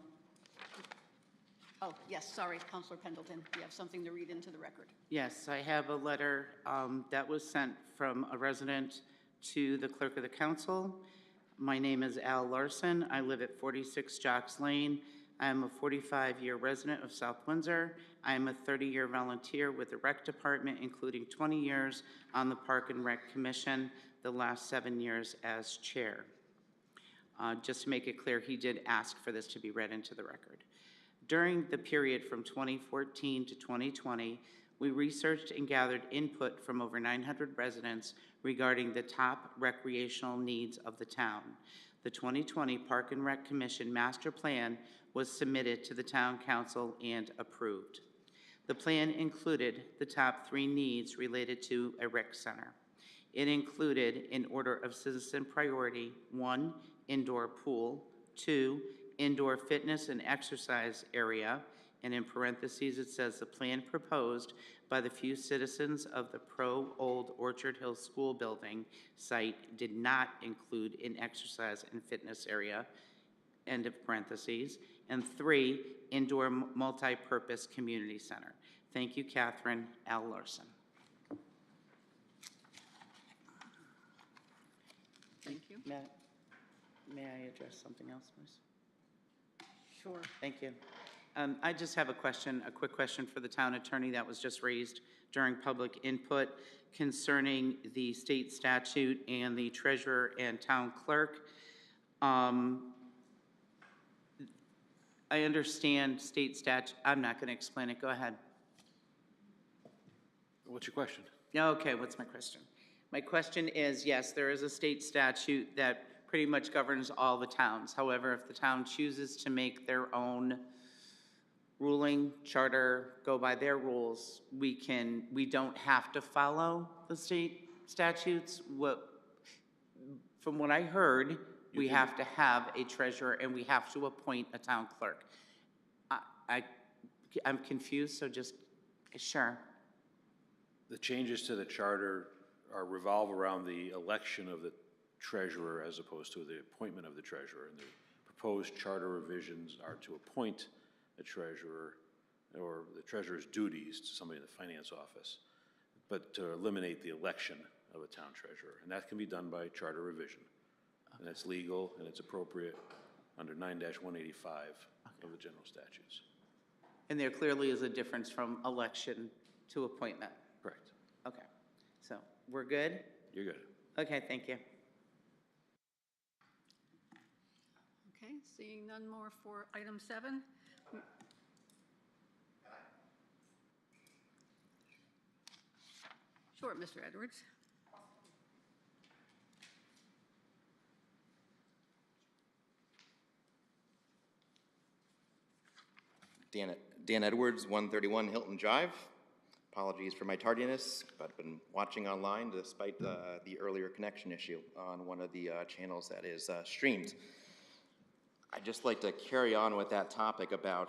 Oh, yes, sorry, Councilor Pendleton. You have something to read into the record. Yes, I have a letter that was sent from a resident to the clerk of the council. My name is Al Larson. I live at 46 Jocks Lane. I am a 45-year resident of South Windsor. I am a 30-year volunteer with the Rec Department, including 20 years on the Park and Rec Commission, the last 7 years as chair. Just to make it clear, he did ask for this to be read into the record. During the period from 2014 to 2020, we researched and gathered input from over 900 residents regarding the top recreational needs of the town. The 2020 Park and Rec Commission Master Plan was submitted to the Town Council and approved. The plan included the top 3 needs related to a rec center. It included, in order of citizen priority, 1, indoor pool, 2, indoor fitness and exercise area, and in parentheses, it says the plan proposed by the few citizens of the Old Orchard Hill School building site did not include an exercise and fitness area, end of parentheses. And 3, indoor multi-purpose community center. Thank you, Catherine L. Larson. Thank you. May I address something else, please? Sure. Thank you. I just have a quick question for the town attorney that was just raised during public input concerning the state statute and the treasurer and town clerk. I understand state statute. I'm not going to explain it. Go ahead. What's your question? Okay, what's my question? My question is, yes, there is a state statute that pretty much governs all the towns. However, if the town chooses to make their own ruling, charter, go by their rules, we don't have to follow the state statutes. From what I heard, we have to have a treasurer and we have to appoint a town clerk. I'm confused, so just, sure. The changes to the charter revolve around the election of the treasurer as opposed to the appointment of the treasurer. And the proposed charter revisions are to appoint a treasurer or the treasurer's duties to somebody in the finance office, but to eliminate the election of a town treasurer. And that can be done by charter revision. And that's legal and it's appropriate under 9-185 of the general statutes. And there clearly is a difference from election to appointment. Correct. Okay, so we're good? You're good. Okay, thank you. Okay, seeing none more for item 7. Sure, Mr. Edwards. Dan Edwards, 131 Hilton Drive. Apologies for my tardiness, but I've been watching online despite the earlier connection issue on one of the channels that is streamed. I'd just like to carry on with that topic about,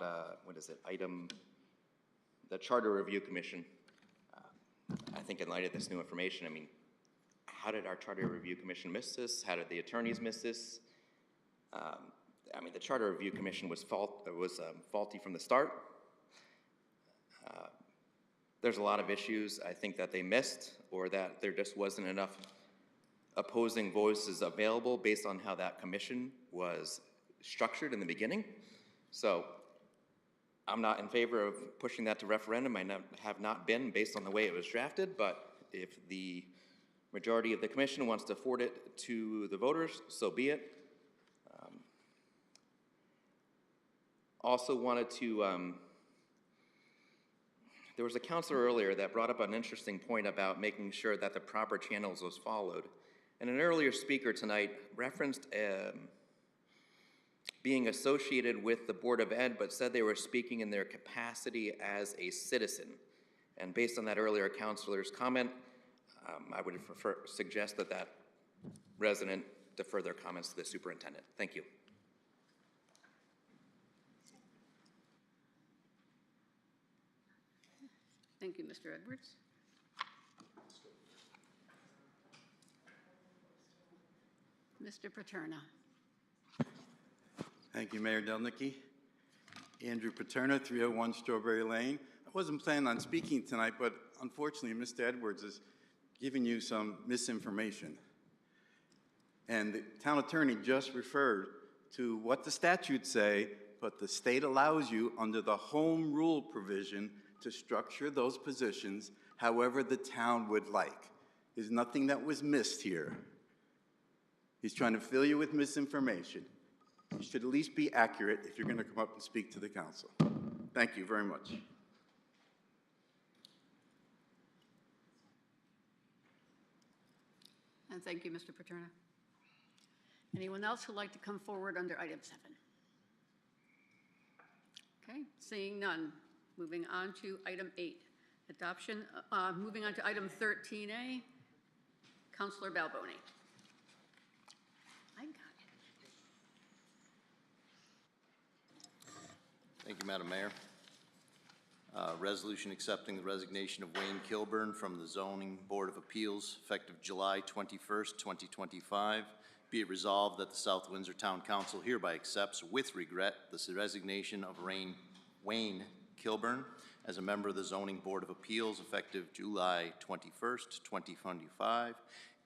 the Charter Review Commission. I think in light of this new information, I mean, how did our Charter Review Commission miss this? How did the attorneys miss this? I mean, the Charter Review Commission was faulty from the start. There's a lot of issues I think that they missed, or that there just wasn't enough opposing voices available based on how that commission was structured in the beginning. So I'm not in favor of pushing that to referendum. I have not been based on the way it was drafted, but if the majority of the commission wants to afford it to the voters, so be it. Also wanted to, there was a counselor earlier that brought up an interesting point about making sure that the proper channels was followed. And an earlier speaker tonight referenced being associated with the Board of Ed, but said they were speaking in their capacity as a citizen. And based on that earlier counselor's comment, I would suggest that that resident defer their comments to the superintendent. Thank you. Thank you, Mr. Edwards. Mr. Paterna. Thank you, Mayor Delnicki. Andrew Paterna, 301 Strawberry Lane. I wasn't planning on speaking tonight, but unfortunately, Mr. Edwards is giving you some misinformation. And the town attorney just referred to what the statutes say, but the state allows you under the home rule provision to structure those positions however the town would like. There's nothing that was missed here. He's trying to fill you with misinformation. You should at least be accurate if you're going to come up and speak to the council. Thank you very much. And thank you, Mr. Paterna. Anyone else who'd like to come forward under item 7? Okay, seeing none. Moving on to item 8, adoption. Moving on to item 13A, Councilor Balboni. I got Thank you, Madam Mayor. Resolution accepting the resignation of Wayne Kilburn from the Zoning Board of Appeals effective July 21st, 2025. Be it resolved that the South Windsor Town Council hereby accepts with regret the resignation of Wayne Kilburn as a member of the Zoning Board of Appeals effective July 21st, 2025.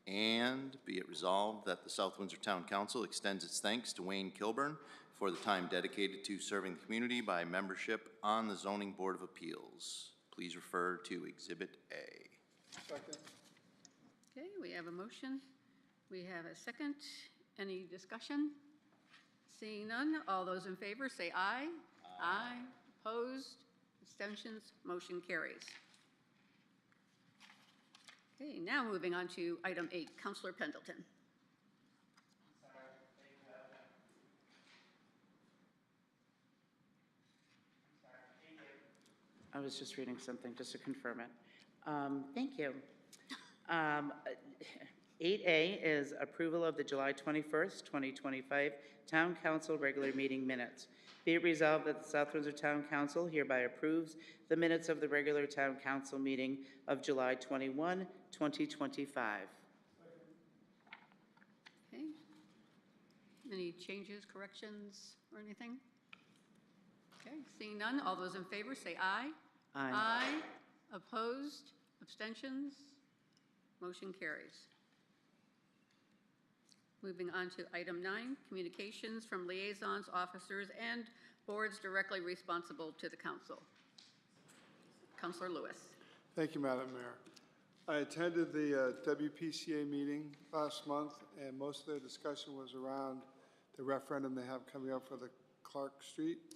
And be it resolved that the South Windsor Town Council extends its thanks to Wayne Kilburn for the time dedicated to serving the community by membership on the Zoning Board of Appeals. Please refer to Exhibit A. Second. Okay, we have a motion. We have a second. Any discussion? Seeing none, all those in favor say aye. Aye. Opposed? Abstentions? Motion carries. Okay, now moving on to item 8, Councilor Pendleton. I was just reading something just to confirm it. Thank you. 8A is approval of the July 21st, 2025 Town Council regular meeting minutes. Be it resolved that the South Windsor Town Council hereby approves the minutes of the regular Town Council meeting of July 21, 2025. Okay. Any changes, corrections, or anything? Okay, seeing none, all those in favor say aye. Aye. Aye. Opposed? Abstentions? Motion carries. Moving on to item 9, communications from liaisons, officers, and boards directly responsible to the council. Councilor Lewis. Thank you, Madam Mayor. I attended the WPCA meeting last month, and most of the discussion was around the referendum they have coming up for the Clark Street.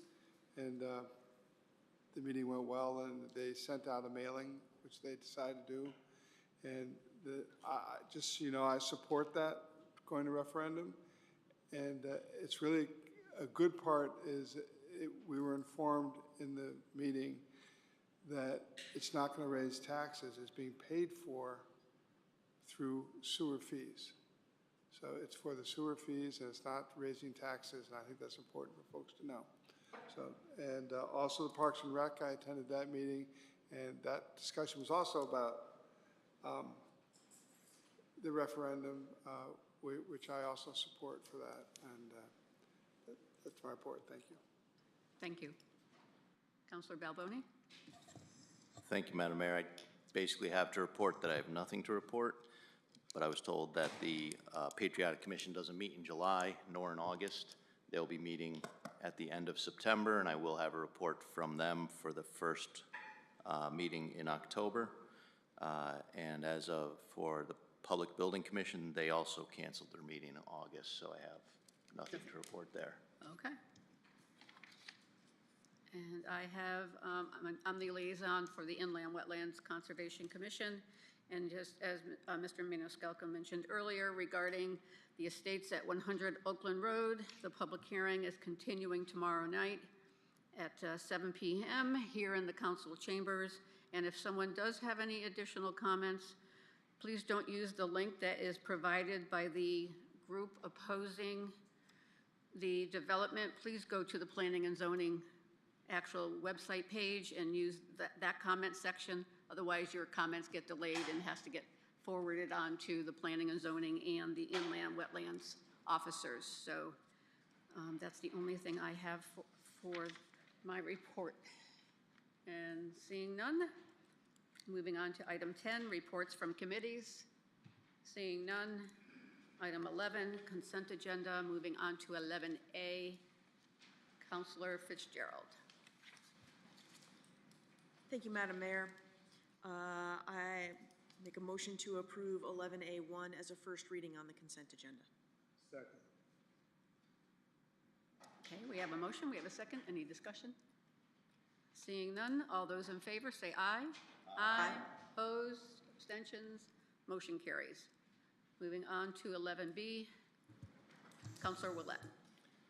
And the meeting went well, and they sent out a mailing, which they decided to do. And just so you know, I support that, going to referendum. And it's really, a good part is we were informed in the meeting that it's not going to raise taxes. It's being paid for through sewer fees. So it's for the sewer fees, and it's not raising taxes, and I think that's important for folks to know. So, and also the Parks and Rec, I attended that meeting, and that discussion was also about the referendum, which I also support for that. And that's my report. Thank you. Thank you. Councilor Balboni. Thank you, Madam Mayor. I basically have to report that I have nothing to report, but I was told that the Patriotic Commission doesn't meet in July nor in August. They'll be meeting at the end of September, and I will have a report from them for the first meeting in October. And as of for the Public Building Commission, they also canceled their meeting in August, so I have nothing to report there. Okay. And I have, I'm the liaison for the Inland Wetlands Conservation Commission. And just as Mr. Maniscalco mentioned earlier regarding the estates at 100 Oakland Road, the public hearing is continuing tomorrow night at 7 p.m. here in the council chambers. And if someone does have any additional comments, please don't use the link that is provided by the group opposing the development. Please go to the Planning and Zoning actual website page and use that comment section. Otherwise, your comments get delayed and has to get forwarded on to the Planning and Zoning and the Inland Wetlands officers. So that's the only thing I have for my report. And seeing none, moving on to item 10, reports from committees. Seeing none. Item 11, consent agenda. Moving on to 11A, Councilor Fitzgerald. Thank you, Madam Mayor. I make a motion to approve 11A1 as a first reading on the consent agenda. Second. Okay, we have a motion. We have a second. Any discussion? Seeing none, all those in favor say aye. Aye. Opposed? Abstentions? Motion carries. Moving on to 11B, Councilor Willett.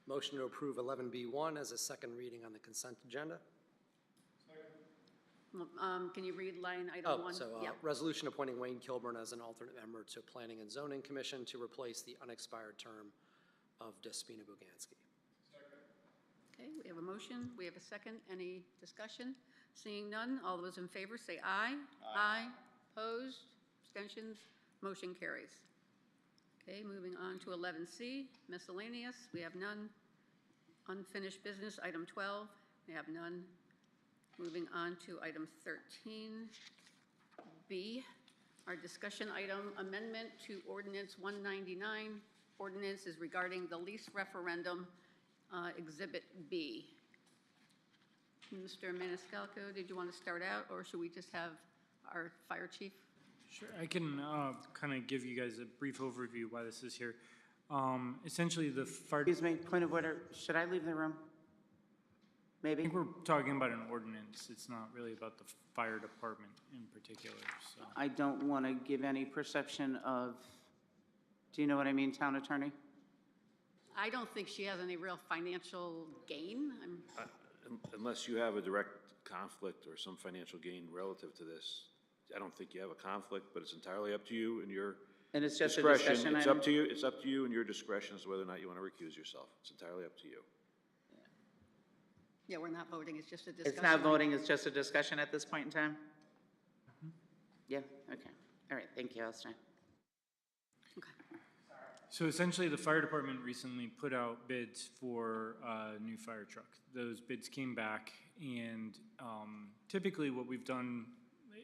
Motion to approve 11B1 as a second reading on the consent agenda. Can you read line item 1? Yep. Resolution appointing Wayne Kilburn as an alternate member to Planning and Zoning Commission to replace the unexpired term of Despina Bugansky. Okay, we have a motion, we have a second. Any discussion? Seeing none, all those in favor say aye. Aye. Opposed? Abstentions? Motion carries. Okay, moving on to 11C, miscellaneous. We have none. Unfinished business, item 12. We have none. Moving on to item 13B, our discussion item, amendment to ordinance 199. Ordinance is regarding the lease referendum, Exhibit B. Mr. Maniscalco, did you want to start out, or should we just have our fire chief? Sure, I can kind of give you guys a brief overview why this is here. Essentially, the fire. Excuse me, point of order. Should I leave the room? I Maybe? think we're talking about an ordinance. It's not really about the fire department in particular, so. I don't want to give any perception of, do you know what I mean, town attorney? I don't think she has any real financial gain. Unless you have a direct conflict or some financial gain relative to this, I don't think you have a conflict, but it's entirely up to you and your And it's just a discretion. discussion It's item? up to you, it's up to you and your discretion as to whether or not you want to recuse yourself. It's entirely up to you. Yeah, we're not voting, it's just a discussion. It's not voting, it's just a discussion at this point in time? Yeah, okay. All right, thank you, Alistair. So essentially, the fire department recently put out bids for a new fire truck. Those bids came back, and typically what we've done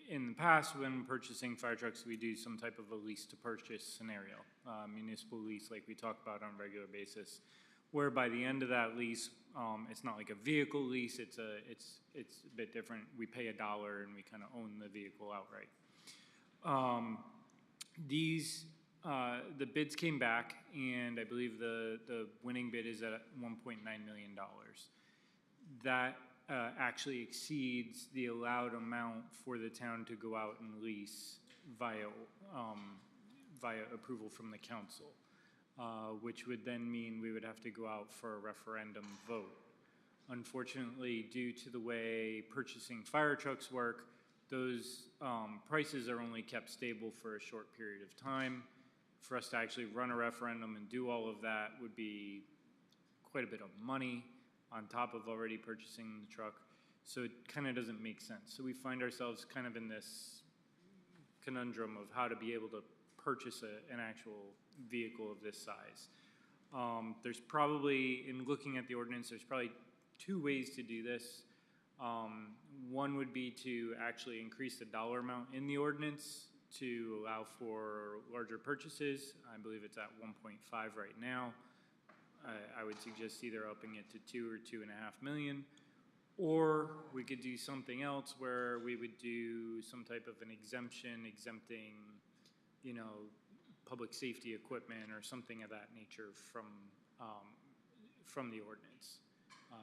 in the past when purchasing fire trucks, we do some type of a lease to purchase scenario, municipal lease like we talk about on a regular basis, where by the end of that lease, it's not like a vehicle lease, it's a bit different. We pay $1 and we kind of own the vehicle outright. The bids came back, and I believe the winning bid is at $1.9 million. That actually exceeds the allowed amount for the town to go out and lease via approval from the council, which would then mean we would have to go out for a referendum vote. Unfortunately, due to the way purchasing fire trucks work, those prices are only kept stable for a short period of time. For us to actually run a referendum and do all of that would be quite a bit of money on top of already purchasing the truck. So it kind of doesn't make sense. So we find ourselves kind of in this conundrum of how to be able to purchase an actual vehicle of this size. There's probably, in looking at the ordinance, there's probably two ways to do this. One would be to actually increase the dollar amount in the ordinance to allow for larger purchases. I believe it's at 1.5 right now. I would suggest either upping it to 2 or 2.5 million, or we could do something else where we would do some type of an exemption, exempting, you know, public safety equipment or something of that nature from the ordinance.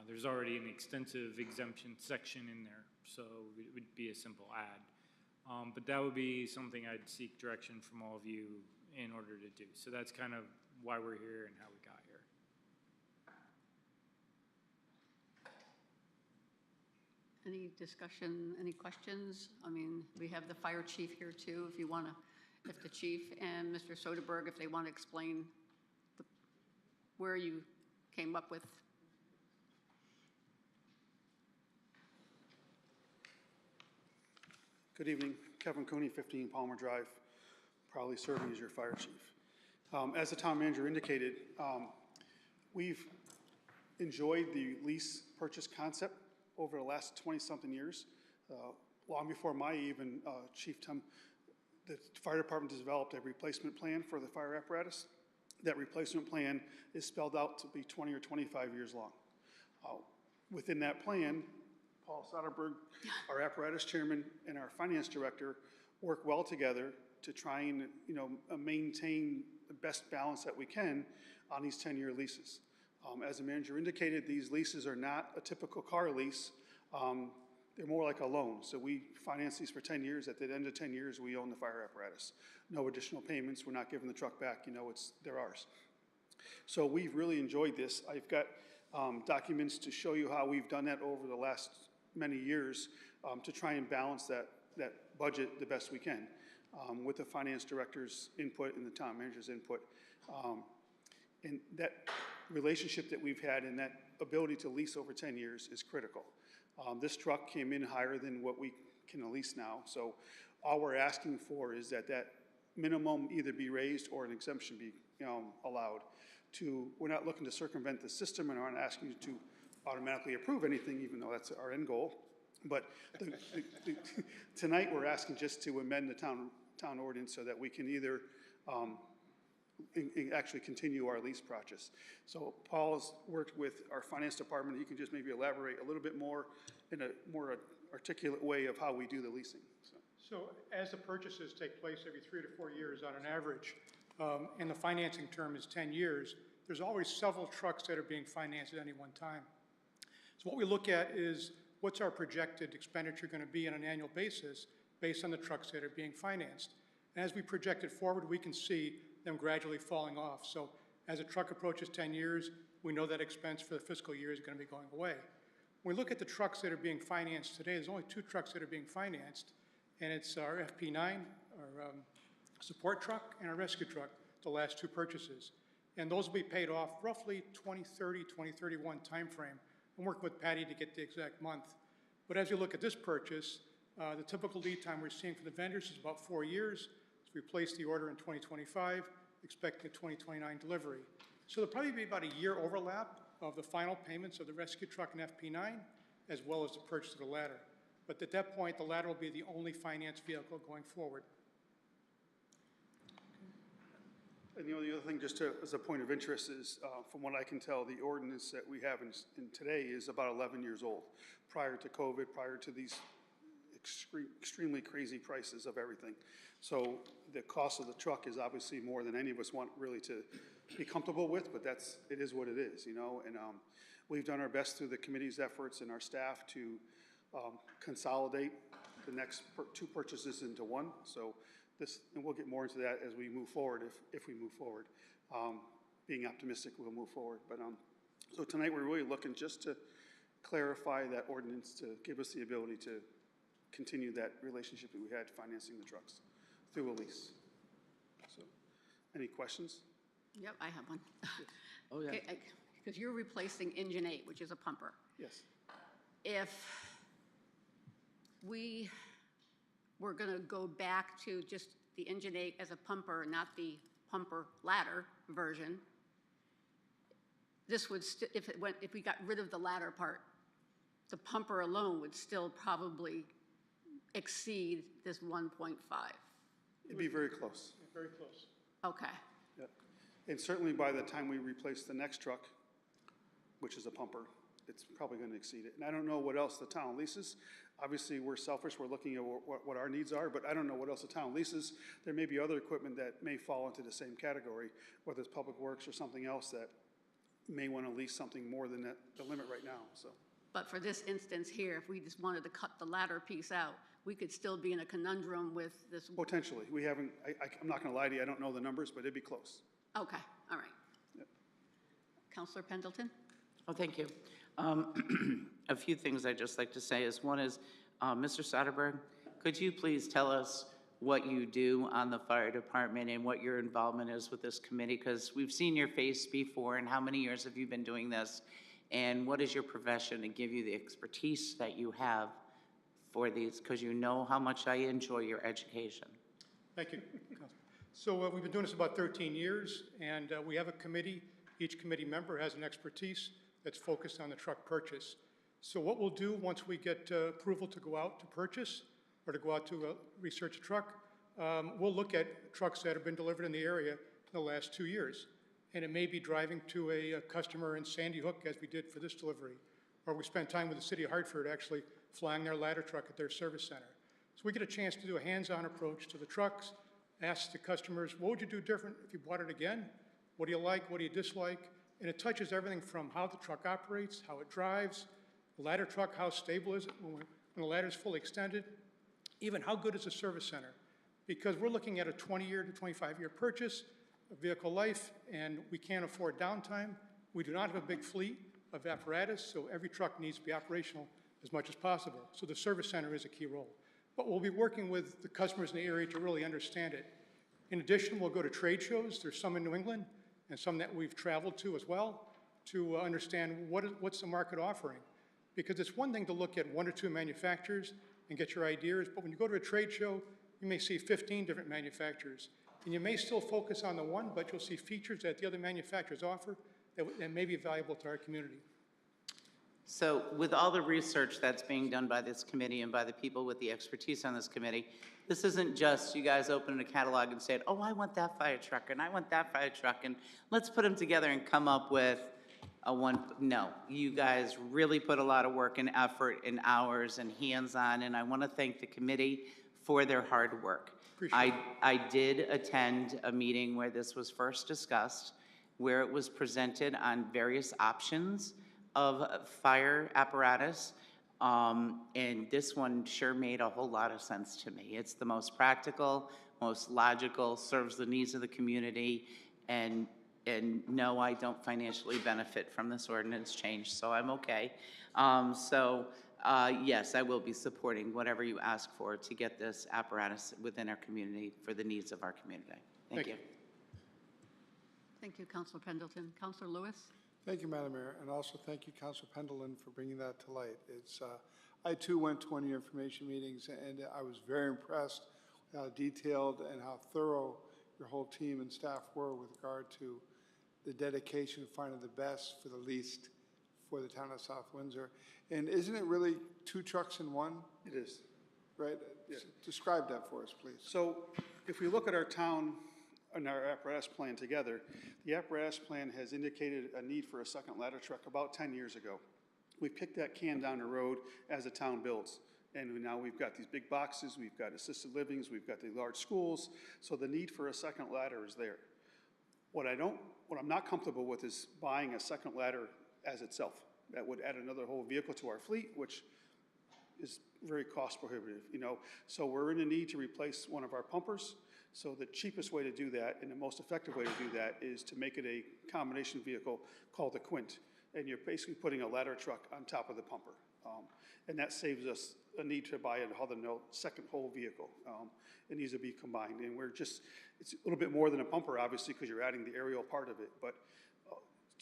There's already an extensive exemption section in there, so it would be a simple add. But that would be something I'd seek direction from all of you in order to do. So that's kind of why we're here and how we got here. Any discussion, any questions? I mean, we have the fire chief here too, if you want to, if the chief and Mr. Soderberg, if they want to explain where you came up with. Good evening. Kevin Cooney, 15 Palmer Drive, proudly serving as your fire chief. As the town manager indicated, we've enjoyed the lease purchase concept over the last 20-something years. Long before my even Chief Tim, the fire department has developed a replacement plan for the fire apparatus. That replacement plan is spelled out to be 20 or 25 years long. Within that plan, Paul Soderberg, our apparatus chairman, and our finance director work well together to try and, you know, maintain the best balance that we can on these 10-year leases. As the manager indicated, these leases are not a typical car lease. They're more like a loan. So we finance these for 10 years. At the end of 10 years, we own the fire apparatus. No additional payments. We're not giving the truck back. You know, they're ours. So we've really enjoyed this. I've got documents to show you how we've done that over the last many years to try and balance that budget the best we can with the finance director's input and the town manager's input. And that relationship that we've had and that ability to lease over 10 years is critical. This truck came in higher than what we can lease now, so all we're asking for is that that minimum either be raised or an exemption be allowed. We're not looking to circumvent the system and aren't asking you to automatically approve anything, even though that's our end goal. But tonight, we're asking just to amend the town ordinance so that we can either actually continue our lease process. So Paul's worked with our finance department. He can just maybe elaborate a little bit more in a more articulate way of how we do the leasing. So as the purchases take place every 3 to 4 years on an average, and the financing term is 10 years, there's always several trucks that are being financed at any one time. So what we look at is what's our projected expenditure going to be on an annual basis based on the trucks that are being financed. And as we project it forward, we can see them gradually falling off. So as a truck approaches 10 years, we know that expense for the fiscal year is going to be going away. When we look at the trucks that are being financed today, there's only 2 trucks that are being financed, and it's our FP9, our support truck, and our rescue truck, the last 2 purchases. And those will be paid off roughly 2030, 2031 timeframe. I'm working with Patty to get the exact month. But as you look at this purchase, the typical lead time we're seeing for the vendors is about 4 years. So we placed the order in 2025, expecting a 2029 delivery. So there'll probably be about a year overlap of the final payments of the rescue truck and FP9, as well as the purchase of the ladder. But at that point, the ladder will be the only finance vehicle going forward. And the only other thing, just as a point of interest, is from what I can tell, the ordinance that we have in today is about 11 years old, prior to COVID, prior to these extremely crazy prices of everything. So the cost of the truck is obviously more than any of us want really to be comfortable with, but it is what it is, and we've done our best through the committee's efforts and our staff to consolidate the next 2 purchases into one. So and we'll get more into that as we move forward, if we move forward. Being optimistic, we'll move forward. But so tonight, we're really looking just to clarify that ordinance to give us the ability to continue that relationship that we had financing the trucks through a lease. So, any questions? Yep, I have one. Oh, yeah. Because you're replacing Engine 8, which is a pumper. Yes. If we were going to go back to just the Engine 8 as a pumper, not the pumper ladder version, this would if we got rid of the ladder part, the pumper alone would still probably exceed this 1.5. It'd be very close. Very close. Okay. Yep. And certainly by the time we replace the next truck, which is a pumper, it's probably going to exceed it. And I don't know what else the town leases. Obviously, we're selfish. We're looking at what our needs are, but I don't know what else the town leases. There may be other equipment that may fall into the same category, whether it's Public Works or something else that may want to lease something more than the limit right now. So. But for this instance here, if we just wanted to cut the ladder piece out, we could still be in a conundrum with this. Potentially. We haven't, I'm not going to lie to you, I don't know the numbers, but it'd be close. Okay, all right. Yep. Councilor Pendleton? Oh, thank you. A few things I'd just like to say is, one is, Mr. Soderberg, could you please tell us what you do on the fire department and what your involvement is with this committee? Because we've seen your face before, and how many years have you been doing this? And what is your profession to give you the expertise that you have for these? Because you know how much I enjoy your education. Thank you. So we've been doing this about 13 years, and we have a committee. Each committee member has an expertise that's focused on the truck purchase. So what we'll do once we get approval to go out to purchase or to go out to research a truck, we'll look at trucks that have been delivered in the area in the last 2 years. And it may be driving to a customer in Sandy Hook, as we did for this delivery. Or we spent time with the city of Hartford actually flying their ladder truck at their service center. So we get a chance to do a hands-on approach to the trucks, ask the customers, what would you do different if you bought it again? What do you like? What do you dislike? And it touches everything from how the truck operates, how it drives, the ladder truck, how stable is it when the ladder is fully extended, even how good is the service center. Because we're looking at a 20-year to 25-year purchase, a vehicle life, and we can't afford downtime. We do not have a big fleet of apparatus, so every truck needs to be operational as much as possible. So the service center is a key role. But we'll be working with the customers in the area to really understand it. In addition, we'll go to trade shows. There's some in New England and some that we've traveled to as well. to understand what's the market offering. Because it's one thing to look at 1 or 2 manufacturers and get your ideas, but when you go to a trade show, you may see 15 different manufacturers. And you may still focus on the one, but you'll see features that the other manufacturers offer that may be valuable to our community. So with all the research that's being done by this committee and by the people with the expertise on this committee, this isn't just you guys opening a catalog and saying, oh, I want that fire truck and I want that fire truck and let's put them together and come up with a one. No, you guys really put a lot of work and effort and hours and hands-on, and I want to thank the committee for their hard work. I did attend a meeting where this was first discussed, where it was presented on various options of fire apparatus, and this one sure made a whole lot of sense to me. It's the most practical, most logical, serves the needs of the community, and no, I don't financially benefit from this ordinance change, so I'm okay. Yes, I will be supporting whatever you ask for to get this apparatus within our community for the needs of our community. Thank you. Thank you, Councilor Pendleton. Councilor Lewis? Thank you, Madam Mayor, and also thank you, Councilor Pendleton, for bringing that to light. It's, I too went to one of your information meetings, and I was very impressed with how detailed and how thorough your whole team and staff were with regard to the dedication of finding the best for the least for the town of South Windsor. And isn't it really 2 trucks in one? It is. Right? Yeah. Describe that for us, please. So if we look at our town and our apparatus plan together, the apparatus plan has indicated a need for a second ladder truck about 10 years ago. We kicked that can down the road as the town builds. And now we've got these big boxes, we've got assisted livings, we've got the large schools, so the need for a second ladder is there. What I'm not comfortable with is buying a second ladder as itself. That would add another whole vehicle to our fleet, which is very cost prohibitive, you know. So we're in a need to replace one of our pumpers. So the cheapest way to do that and the most effective way to do that is to make it a combination vehicle called a Quint. And you're basically putting a ladder truck on top of the pumper. And that saves us a need to buy another second whole vehicle. It needs to be combined. And it's a little bit more than a pumper, obviously, because you're adding the aerial part of it. But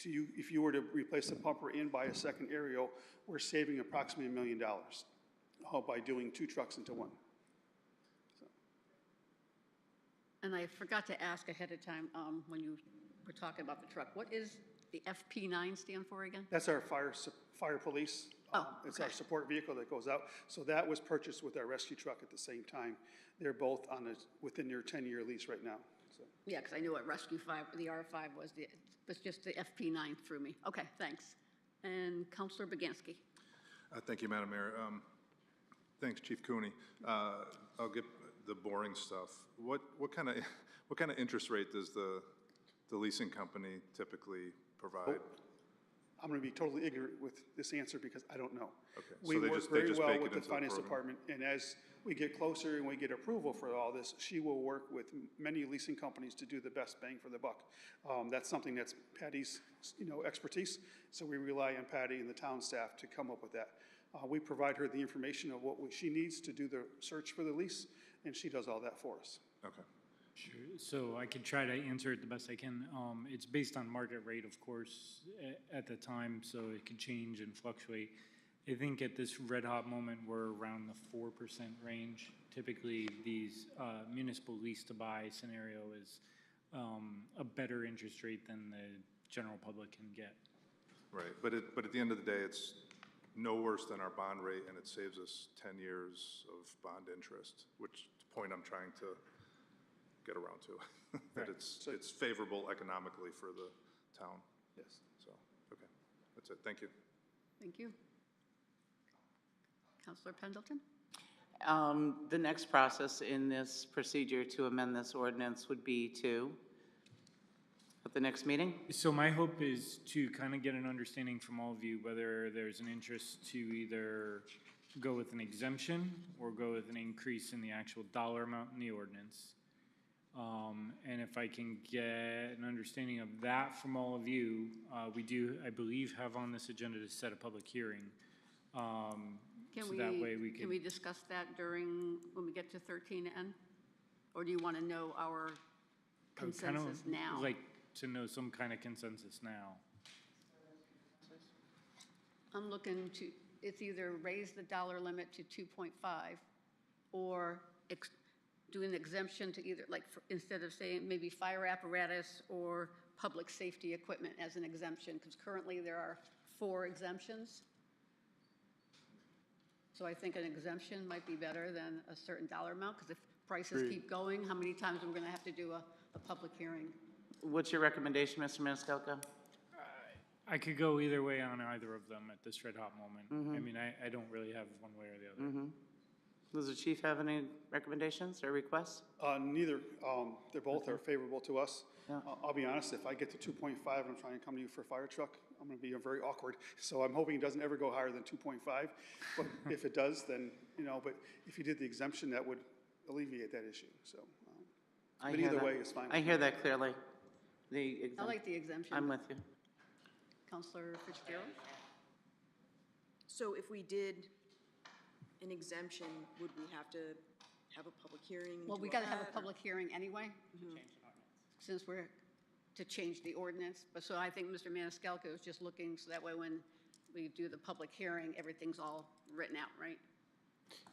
if you were to replace the pumper and buy a second aerial, we're saving approximately $1 million by doing 2 trucks into one. And I forgot to ask ahead of time when you were talking about the truck, what is the FP9 stand for again? That's our fire police. It's our support vehicle that goes out. So that was purchased with our rescue truck at the same time. They're both within their 10-year lease right now. So. Yeah, because I knew what Rescue 5, the R5 was. It's just the FP9 threw me. Okay, thanks. And Councilor Baganski. Thank you, Madam Mayor. Thanks, Chief Cooney. I'll get the boring stuff. What kind of interest rate does the leasing company typically provide? I'm going to be totally ignorant with this answer because I don't know. Okay. We work very well with the finance department, and as we get closer and we get approval for all this, she will work with many leasing companies to do the best bang for the buck. That's something that's Patty's, expertise. So we rely on Patty and the town staff to come up with that. We provide her the information of what she needs to do the search for the lease, and she does all that for us. Okay. Sure. So I could try to answer it the best I can. It's based on market rate, of course, at the time, so it could change and fluctuate. I think at this red hot moment, we're around the 4% range. Typically, these municipal lease to buy scenario is a better interest rate than the general public can get. Right, but at the end of the day, it's no worse than our bond rate, and it saves us 10 years of bond interest, which is the point I'm trying to get around to. That it's favorable economically for the town. Yes. So, okay, that's it. Thank you. Thank you. Councilor Pendleton? The next process in this procedure to amend this ordinance would be at the next meeting? So my hope is to kind of get an understanding from all of you whether there's an interest to either go with an exemption or go with an increase in the actual dollar amount in the ordinance. And if I can get an understanding of that from all of you, we do, I believe, have on this agenda to set a public hearing. Can we discuss that when we get to 13N? Or do you want to know our consensus now? Like to know some kind of consensus now. I'm looking to, it's either raise the dollar limit to 2.5 or do an exemption to either, like, instead of saying maybe fire apparatus or public safety equipment as an exemption, because currently there are 4 exemptions. So I think an exemption might be better than a certain dollar amount, because if prices Agreed. keep going, how many times am I going to have to do a public hearing? What's your recommendation, Mr. Maniscalco? I could go either way on either of them at this red hot moment. I mean, I don't really have one way or the other. Does the chief have any recommendations or requests? Neither. They're both are favorable to us. Yeah. I'll be honest, if I get to 2.5 and I'm trying to come to you for a fire truck, I'm going to be very awkward. So I'm hoping it doesn't ever go higher than 2.5. But if it does, then, but if you did the exemption, that would alleviate that issue. So, I but hear either that. way is fine. I hear that clearly. I like the exemption. I'm with you. Counselor Fitzgerald? So if we did an exemption, would we have to have a public hearing? and Well, do we all got to have that, a or- public hearing anyway. Since we're to change the ordinance. But so I think Mr. Maniscalco is just looking, so that way when we do the public hearing, everything's all written out, right?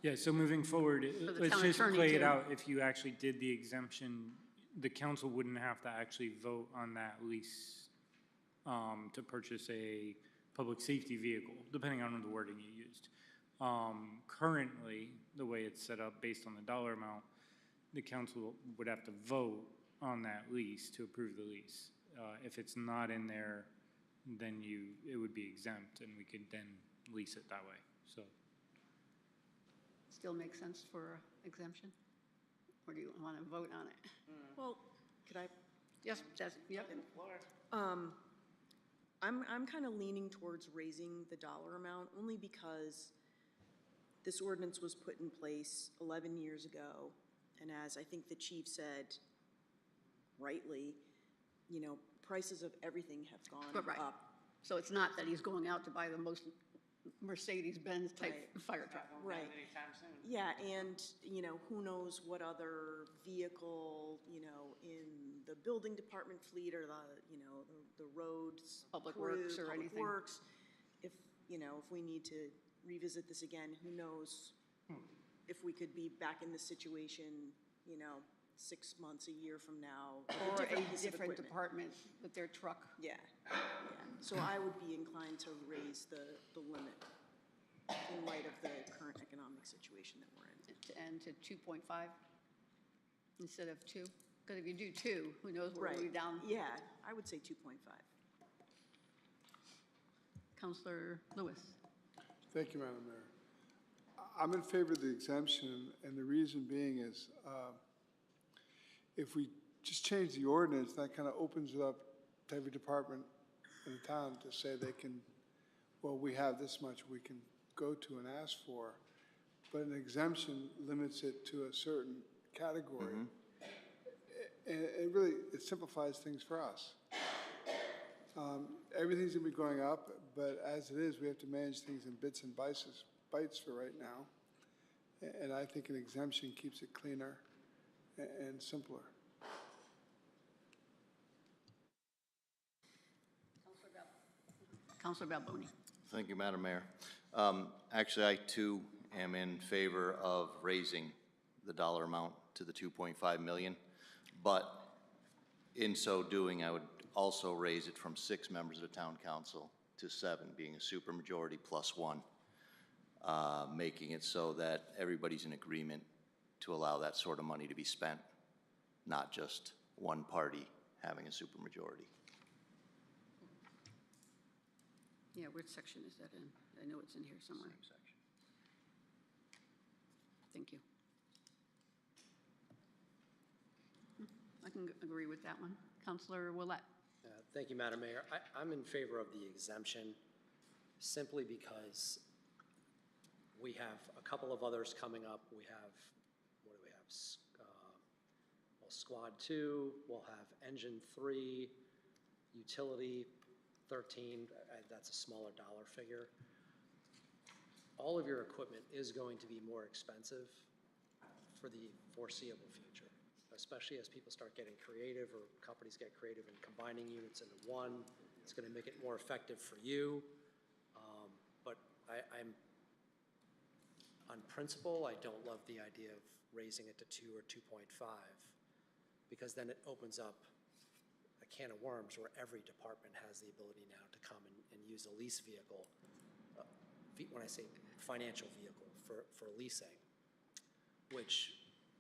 Yeah, so moving forward, For the let's town just attorney, play it too. out. If you actually did the exemption, the council wouldn't have to actually vote on that lease to purchase a public safety vehicle, depending on the wording you used. Currently, the way it's set up, based on the dollar amount, the council would have to vote on that lease to approve the lease. If it's not in there, then it would be exempt, and we could then lease it that way, so. Still makes sense for exemption? Or do you want to vote on it? Well, could I? Yes, yep. I'm kind of leaning towards raising the dollar amount, only because this ordinance was put in place 11 years ago, and as I think the chief said rightly, prices of everything have gone Right. up. So it's not that he's going out to buy the most Mercedes-Benz type fire truck. Right. Yeah, and, who knows what other vehicle, in the building department fleet or the roads. Public crew, Works or Public anything. Works, if we need to revisit this again, who knows if we could be back in this situation, 6 months, a year from now. with Or a piece of different equipment. department with their truck. Yeah. So I would be inclined to raise the limit in light of the current economic situation that we're in. And to 2.5 instead of 2? Because if you do 2, who knows where we'll be down. Yeah, I would say 2.5. Counselor Lewis? Thank you, Madam Mayor. I'm in favor of the exemption, and the reason being is if we just change the ordinance, that kind of opens it up to every department in the town to say they can, well, we have this much we can go to and ask for, but an exemption limits it to a certain category. And it really, it simplifies things for us. Everything's gonna be going up, but as it is, we have to manage things in bits and bites for right now. And I think an exemption keeps it cleaner and simpler. Counselor Balboni? Thank you, Madam Mayor. Actually, I too am in favor of raising the dollar amount to the 2.5 million, but in so doing, I would also raise it from 6 members of the town council to 7, being a supermajority plus 1, making it so that everybody's in agreement to allow that sort of money to be spent, not just one party having a supermajority. Yeah, which section is that in? I know it's in here somewhere. Same section. Thank you. I can agree with that one. Counselor Willett? Thank you, Madam Mayor. I'm in favor of the exemption simply because we have a couple of others coming up. We have, what do we have? Squad 2, we'll have Engine 3, Utility 13, that's a smaller dollar figure. All of your equipment is going to be more expensive for the foreseeable future, especially as people start getting creative or companies get creative in combining units into one. It's going to make it more effective for you. on principle, I don't love the idea of raising it to 2 or 2.5, because then it opens up a can of worms where every department has the ability now to come and use a lease vehicle, when I say financial vehicle, for leasing, which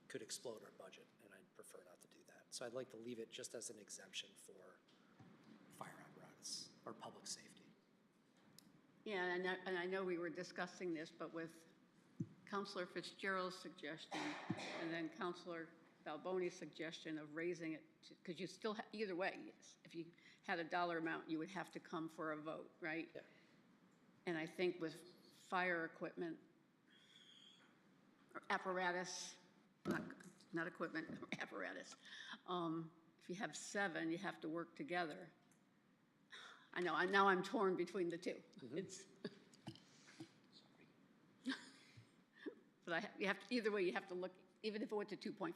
could explode our budget, and I'd prefer not to do that. So I'd like to leave it just as an exemption for fire apparatus or public safety. Yeah, and I know we were discussing this, but with Councilor Fitzgerald's suggestion and then Councilor Balboni's suggestion of raising it, because you still, either way, if you had a dollar amount, you would have to come for a vote, right? Yeah. And I think with fire equipment, or apparatus, not equipment, apparatus, if you have 7, you have to work together. I know, now I'm torn between the 2. It's, but you have to, either way, you have to look, even if it went to 2.5,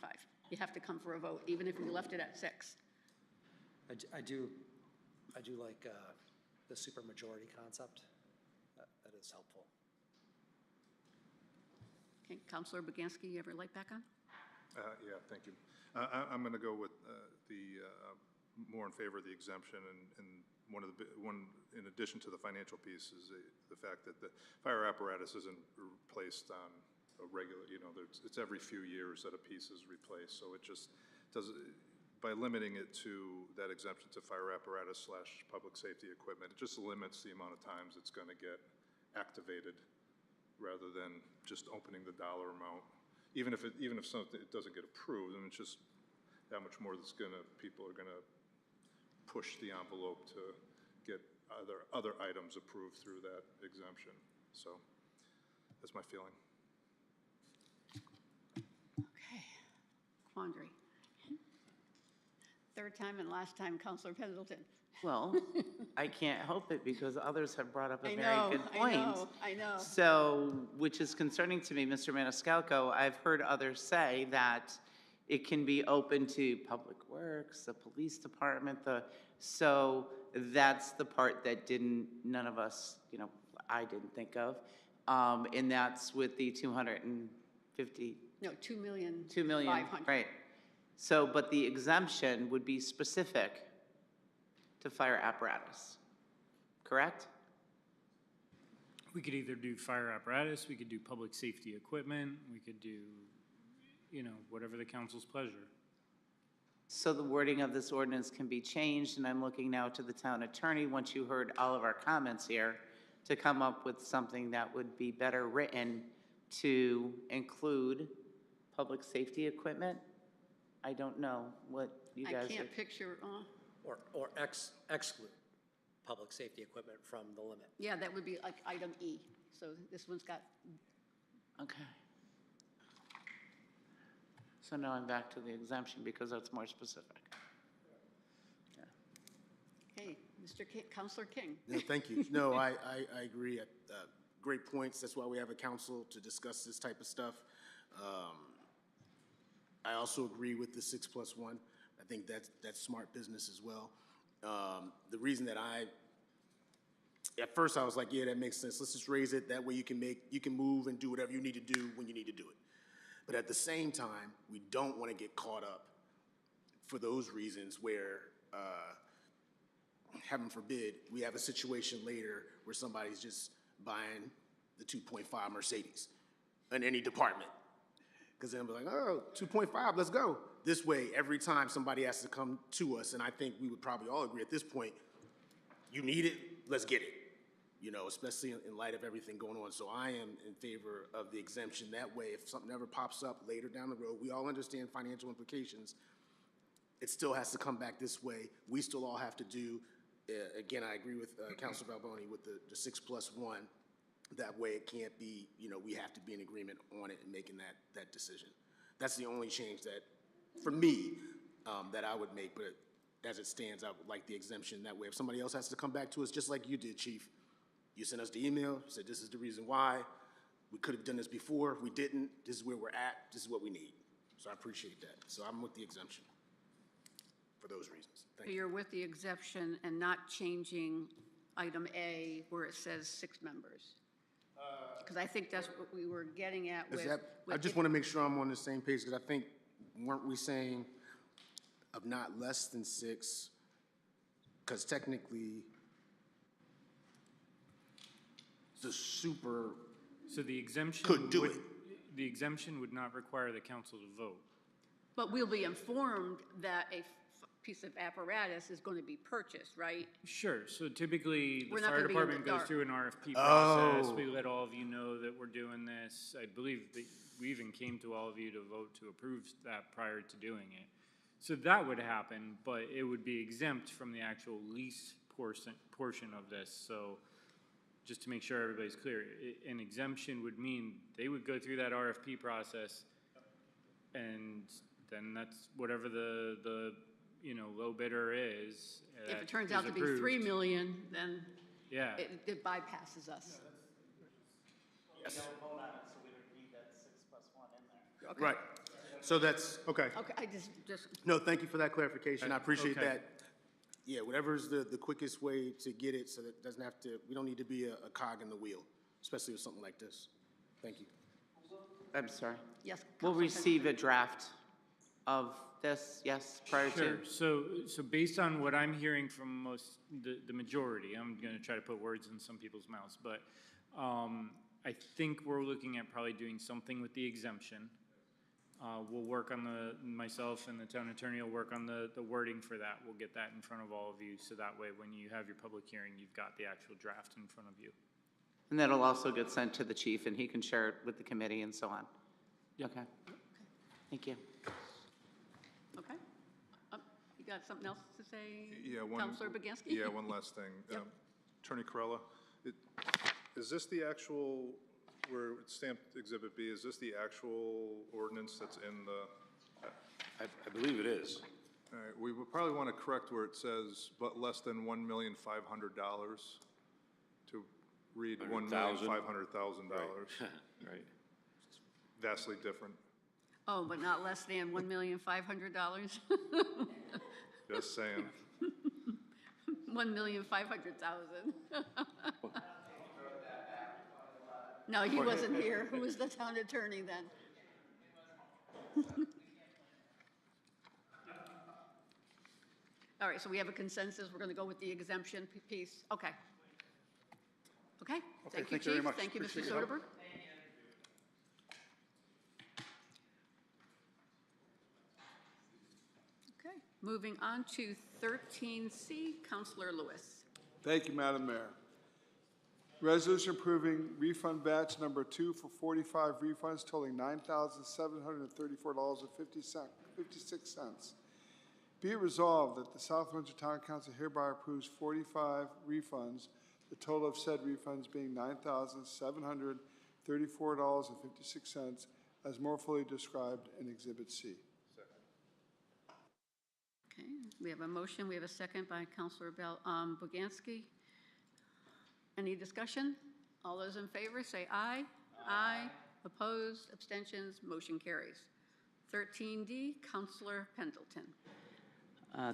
you have to come for a vote, even if we left it at 6. I do like the supermajority concept. That is helpful. Okay, Councilor Baganski, you have your light back on? Yeah, thank you. I'm going to go with more in favor of the exemption, and one in addition to the financial piece is the fact that the fire apparatus isn't replaced on a regular, it's every few years that a piece is replaced, so it just does, by limiting it to that exemption to fire apparatus / public safety equipment, it just limits the amount of times it's going to get activated rather than just opening the dollar amount. Even if something it doesn't get approved, then it's just that much more people are gonna push the envelope to get other items approved through that exemption. So that's my feeling. Okay, quandary. Third time and last time, Councilor Pendleton. Well, I can't help it because others have brought up a very good point. I know. So, which is concerning to me, Mr. Maniscalco, I've heard others say that it can be open to Public Works, the police department, so that's the part that none of us, I didn't think of. And that's with the 250. No, 2 million. 2 million, 500. right. So, but the exemption would be specific to fire apparatus, correct? We could either do fire apparatus, we could do public safety equipment, we could do, whatever the council's pleasure. So the wording of this ordinance can be changed, and I'm looking now to the town attorney, once you heard all of our comments here, to come up with something that would be better written to include public safety equipment. I don't know what you guys I can't picture, Or exclude public safety equipment from the limit. yeah, that would be like item E. So this one's got, Okay. So now I'm back to the exemption because that's more specific. hey, Councilor King. No, thank you. No, I agree. Great points. That's why we have a council to discuss this type of stuff. I also agree with the 6+1. I think that's smart business as well. The reason that at first I was like, yeah, that makes sense. Let's just raise it. That way you can move and do whatever you need to do when you need to do it. But at the same time, we don't want to get caught up for those reasons where, heaven forbid, we have a situation later where somebody's just buying the 2.5 Mercedes in any department. Because then we're like, oh, 2.5, let's go. This way, every time somebody has to come to us, and I think we would probably all agree at this point, you need it, let's get it. Especially in light of everything going on. So I am in favor of the exemption. That way, if something ever pops up later down the road, we all understand financial implications. It still has to come back this way. We still all have to do, again, I agree with Councilor Balboni with the 6+1. That way it can't be, we have to be in agreement on it and making that decision. That's the only change that, for me, that I would make. But as it stands, I would like the exemption. That way, if somebody else has to come back to us, just like you did, Chief, you sent us the email, you said this is the reason why. We could have done this before. We didn't. This is where we're at. This is what we need. So I appreciate that. So I'm with the exemption for those reasons. Thank So you. you're with the exemption and not changing item A where it says 6 members? Because I think that's what we were getting at Is with. that, I just want to make sure I'm on the same page, because I think, weren't we saying of not less than 6? Because technically, the super So the exemption. could do would- it. The exemption would not require the council to vote. But we'll be informed that a piece of apparatus is going to be purchased, right? Sure, so typically, the We're not fire gonna be in the department goes dark. through an RFP process. Oh. We let all of you know that we're doing this. I believe that we even came to all of you to vote to approve that prior to doing it. So that would happen, but it would be exempt from the actual lease portion of this. So just to make sure everybody's clear, an exemption would mean they would go through that RFP process, and then that's whatever the low bidder is. If that it turns is out to be approved. 3 million, then Yeah. it bypasses us. Okay. Right. So that's, okay. Okay, I just, No, thank you for that clarification. I appreciate Okay. that. Yeah, whatever's the quickest way to get it, so that it doesn't have to, we don't need to be a cog in the wheel, especially with something like this. Thank you. I'm sorry. yes. We'll Counselor receive a draft of this, yes, prior to. Sure, so based on what I'm hearing from the majority, I'm gonna try to put words in some people's mouths, but, I think we're looking at probably doing something with the exemption. We'll work on myself and the town attorney will work on the wording for that. We'll get that in front of all of you, so that way, when you have your public hearing, you've got the actual draft in front of you. And that'll also get sent to the chief, and he can share it with the committee and so on. Okay. Thank you. Okay. You got something else to say, Yeah, Counselor Baginski? Yeah, one last thing. Yep. Attorney Corella, is this the actual, where it's stamped Exhibit B, is this the actual ordinance that's in the? I believe it is. All right, we would probably want to correct where it says, but less than $1,500,000 to read $1,500,000. Right. Vastly different. Oh, but not less than $1,500,000? Just saying. 1,500,000. No, he wasn't here. Who was the town attorney then? All right, so we have a consensus. We're going to go with the exemption piece. Okay. Okay. Thank you, thank you very Chief. much. Thank you, Mr. Appreciate your help. Soderberg. Okay, moving on to 13C, Counselor Lewis. Thank you, Madam Mayor. Resolution approving refund batch number 2 for 45 refunds totaling $9,734.56. Be it resolved that the South Windsor Town Council hereby approves 45 refunds, the total of said refunds being $9,734.56, as more fully described in Exhibit C. Okay, we have a motion. We have a second by Counselor Boganski. Any discussion? All those in favor say aye. Aye. Opposed, abstentions, motion carries. 13D, Counselor Pendleton.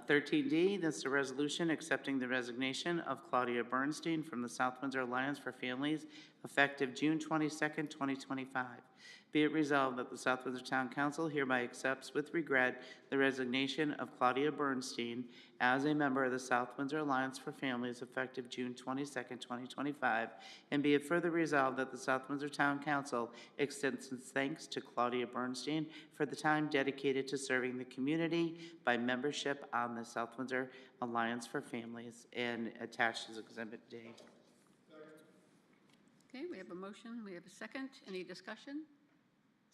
13D, this is a resolution accepting the resignation of Claudia Bernstein from the South Windsor Alliance for Families effective June 22nd, 2025. Be it resolved that the South Windsor Town Council hereby accepts with regret the resignation of Claudia Bernstein as a member of the South Windsor Alliance for Families effective June 22nd, 2025. And be it further resolved that the South Windsor Town Council extends its thanks to Claudia Bernstein for the time dedicated to serving the community by membership on the South Windsor Alliance for Families, and attached as Exhibit D. Okay, we have a motion. We have a second. Any discussion?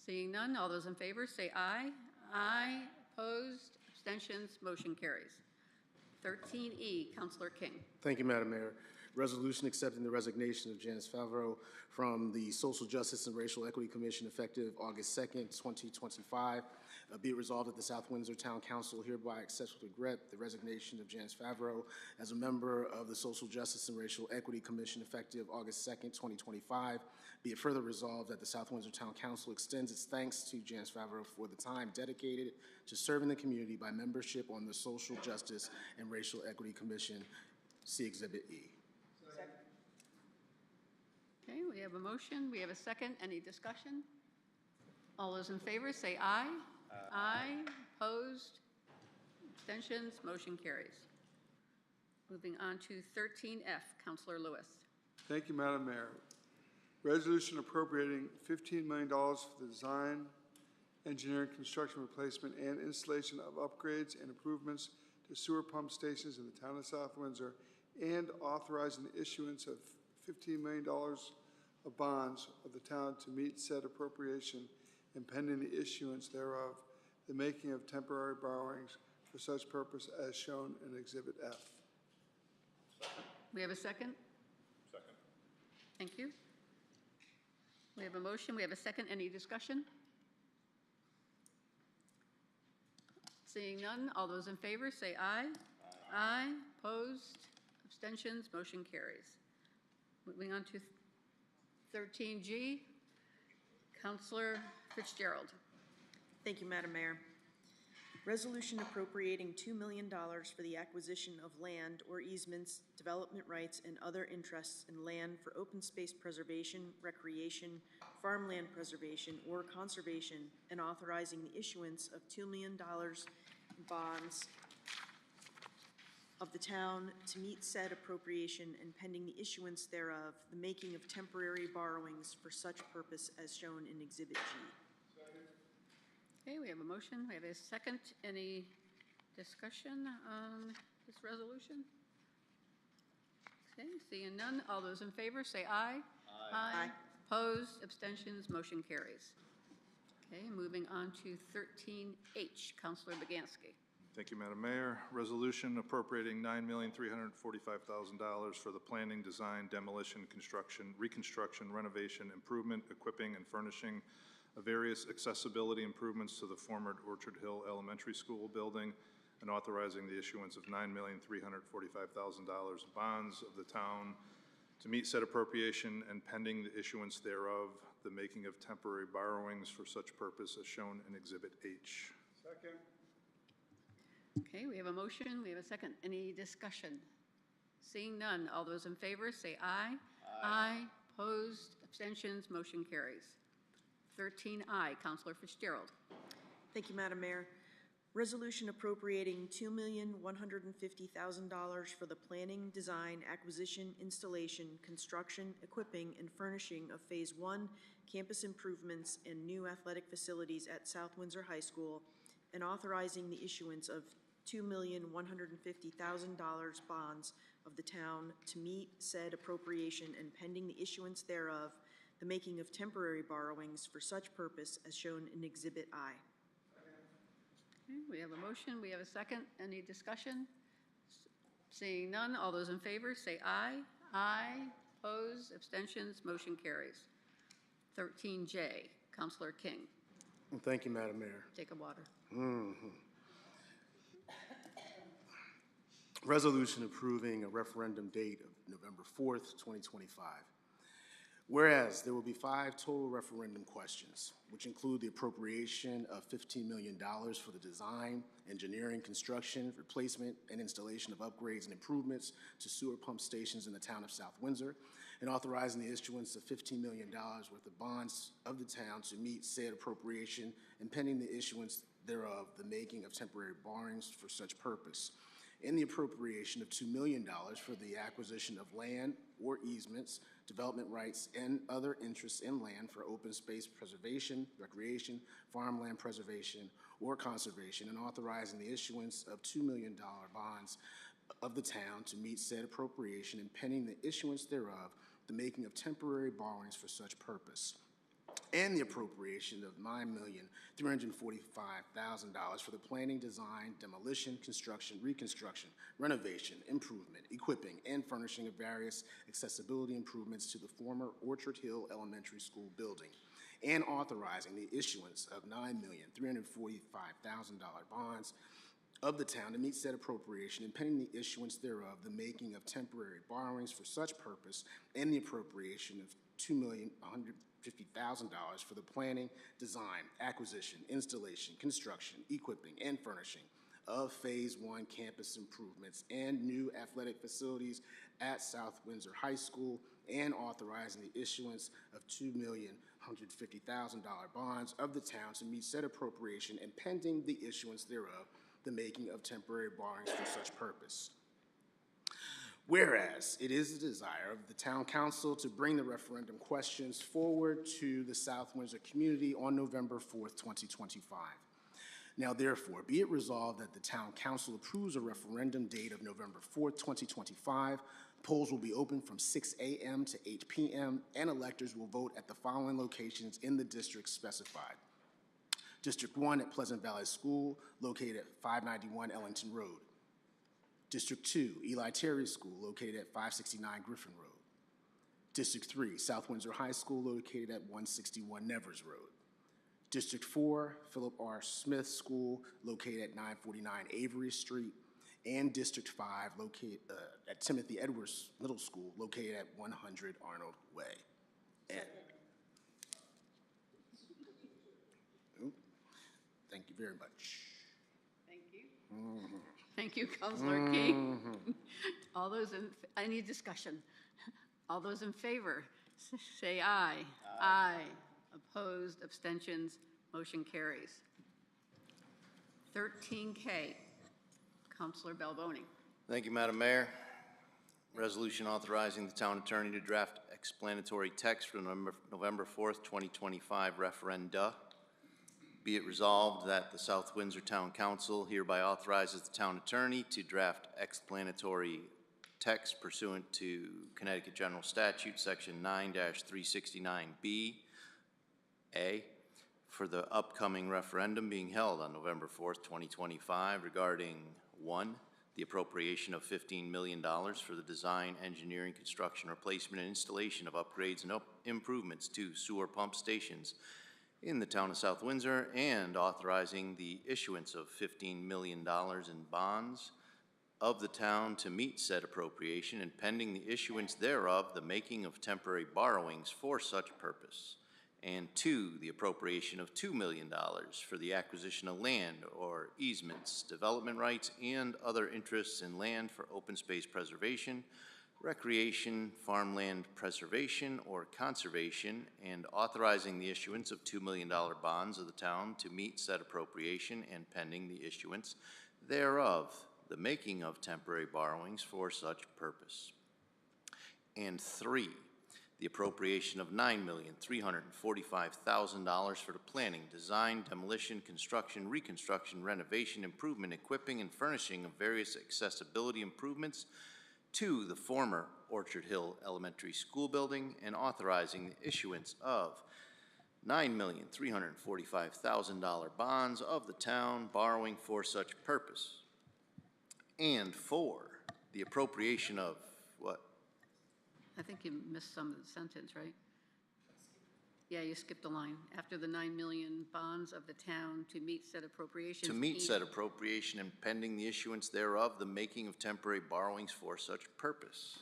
Seeing none, all those in favor say aye. Aye. Opposed, abstentions, motion carries. 13E, Counselor King. Thank you, Madam Mayor. Resolution accepting the resignation of Janice Favreau from the Social Justice and Racial Equity Commission effective August 2nd, 2025. Be it resolved that the South Windsor Town Council hereby accepts with regret the resignation of Janice Favreau as a member of the Social Justice and Racial Equity Commission effective August 2nd, 2025. Be it further resolved that the South Windsor Town Council extends its thanks to Janice Favreau for the time dedicated to serving the community by membership on the Social Justice and Racial Equity Commission. See Exhibit E. Okay, we have a motion, we have a second. Any discussion? All those in favor say aye. Aye. Opposed? Abstentions? Motion carries. Moving on to 13F, Counselor Lewis. Thank you, Madam Mayor. Resolution appropriating $15 million for the design, engineering, construction, replacement, and installation of upgrades and improvements to sewer pump stations in the town of South Windsor, and authorizing the issuance of $15 million of bonds of the town to meet said appropriation and pending the issuance thereof, the making of temporary borrowings for such purpose as shown in Exhibit F. We have a second? Second. Thank you. We have a motion, we have a second. Any discussion? Seeing none, all those in favor say aye. Aye. Opposed? Abstentions? Motion carries. Moving on to 13G, Counselor Fitzgerald. Thank you, Madam Mayor. Resolution appropriating $2 million for the acquisition of land or easements, development rights, and other interests in land for open space preservation, recreation, farmland preservation, or conservation, and authorizing the issuance of $2 million in bonds of the town to meet said appropriation and pending the issuance thereof, the making of temporary borrowings for such purpose as shown in Exhibit G. Okay, we have a motion, we have a second. Any discussion on this resolution? Okay, seeing none, all those in favor say aye. Aye. Opposed, abstentions, motion carries. Okay, moving on to 13H, Counselor Baganski. Thank you, Madam Mayor. Resolution appropriating $9,345,000 for the planning, design, demolition, construction, reconstruction, renovation, improvement, equipping, and furnishing of various accessibility improvements to the former Orchard Hill Elementary School building, and authorizing the issuance of $9,345,000 bonds of the town to meet said appropriation and pending the issuance thereof, the making of temporary borrowings for such purpose as shown in Exhibit H. Second. Okay, we have a motion, we have a second. Any discussion? Seeing none, all those in favor say aye. Aye. Opposed, abstentions, motion carries. 13I, Counselor Fitzgerald. Thank you, Madam Mayor. Resolution appropriating $2,150,000 for the planning, design, acquisition, installation, construction, equipping, and furnishing of Phase 1 campus improvements and new athletic facilities at South Windsor High School, and authorizing the issuance of $2,150,000 bonds of the town to meet said appropriation and pending the issuance thereof, the making of temporary borrowings for such purpose as shown in Exhibit I. Okay, we have a motion, we have a second. Any discussion? Seeing none, all those in favor say aye. Aye. Opposed, abstentions, motion carries. 13J, Counselor King. Thank you, Madam Mayor. Take a water. Resolution approving a referendum date of November 4th, 2025. Whereas there will be 5 total referendum questions, which include the appropriation of $15 million for the design, engineering, construction, replacement, and installation of upgrades and improvements to sewer pump stations in the town of South Windsor, and authorizing the issuance of $15 million worth of bonds of the town to meet said appropriation, and pending the issuance thereof, the making of temporary borrowings for such purpose, and the appropriation of $2 million for the acquisition of land or easements, development rights, and other interests in land for open space preservation, recreation, farmland preservation, or conservation, and authorizing the issuance of $2 million bonds of the town to meet said appropriation, and pending the issuance thereof, the making of temporary borrowings for such purpose, and the appropriation of $9,345,000 for the planning, design, demolition, construction, reconstruction, renovation, improvement, equipping, and furnishing of various accessibility improvements to the former Orchard Hill Elementary School building, and authorizing the issuance of $9,345,000 bonds of the town to meet said appropriation, and pending the issuance thereof, the making of temporary borrowings for such purpose, and the appropriation of $2,150,000 for the planning, design, acquisition, installation, construction, equipping, and furnishing of Phase 1 campus improvements and new athletic facilities at South Windsor High School, and authorizing the issuance of $2,150,000 bonds of the town to meet said appropriation and pending the issuance thereof, the making of temporary borrowings for such purpose. Whereas it is the desire of the town council to bring the referendum questions forward to the South Windsor community on November 4th, 2025. Now therefore, be it resolved that the town council approves a referendum date of November 4th, 2025. Polls will be open from 6 a.m. to 8 p.m. and electors will vote at the following locations in the districts specified. District 1 at Pleasant Valley School, located at 591 Ellington Road. District 2, Eli Terry School, located at 569 Griffin Road. District 3, South Windsor High School, located at 161 Nevers Road. District 4, Philip R. Smith School, located at 949 Avery Street. And District 5, located at Timothy Edwards Middle School, located at 100 Arnold Way. And thank you very much. Thank you. Thank you, Councilor King. All those any discussion? All those in favor, say aye. Aye. Opposed, abstentions, motion carries. 13K, Councilor Balboni. Thank you, Madam Mayor. Resolution authorizing the town attorney to draft explanatory text for November 4th, 2025 referenda. Be it resolved that the South Windsor Town Council hereby authorizes the town attorney to draft explanatory text pursuant to Connecticut General Statute, Section 9-369B, A, for the upcoming referendum being held on November 4th, 2025 regarding 1, the appropriation of $15 million for the design, engineering, construction, replacement, and installation of upgrades and improvements to sewer pump stations in the town of South Windsor, and authorizing the issuance of $15 million in bonds of the town to meet said appropriation, and pending the issuance thereof, the making of temporary borrowings for such purpose. And 2, the appropriation of $2 million for the acquisition of land or easements, development rights, and other interests in land for open space preservation, recreation, farmland preservation, or conservation, and authorizing the issuance of $2 million bonds of the town to meet said appropriation, and pending the issuance thereof, the making of temporary borrowings for such purpose. And 3, the appropriation of $9,345,000 for the planning, design, demolition, construction, reconstruction, renovation, improvement, equipping, and furnishing of various accessibility improvements to the former Orchard Hill Elementary School building, and authorizing the issuance of $9,345,000 bonds of the town borrowing for such purpose. And 4, the appropriation of what? I think you missed some of the sentence, right? Yeah, you skipped a line. After the 9 million bonds of the town to meet said appropriations. To meet said appropriation and pending the issuance thereof, the making of temporary borrowings for such purpose.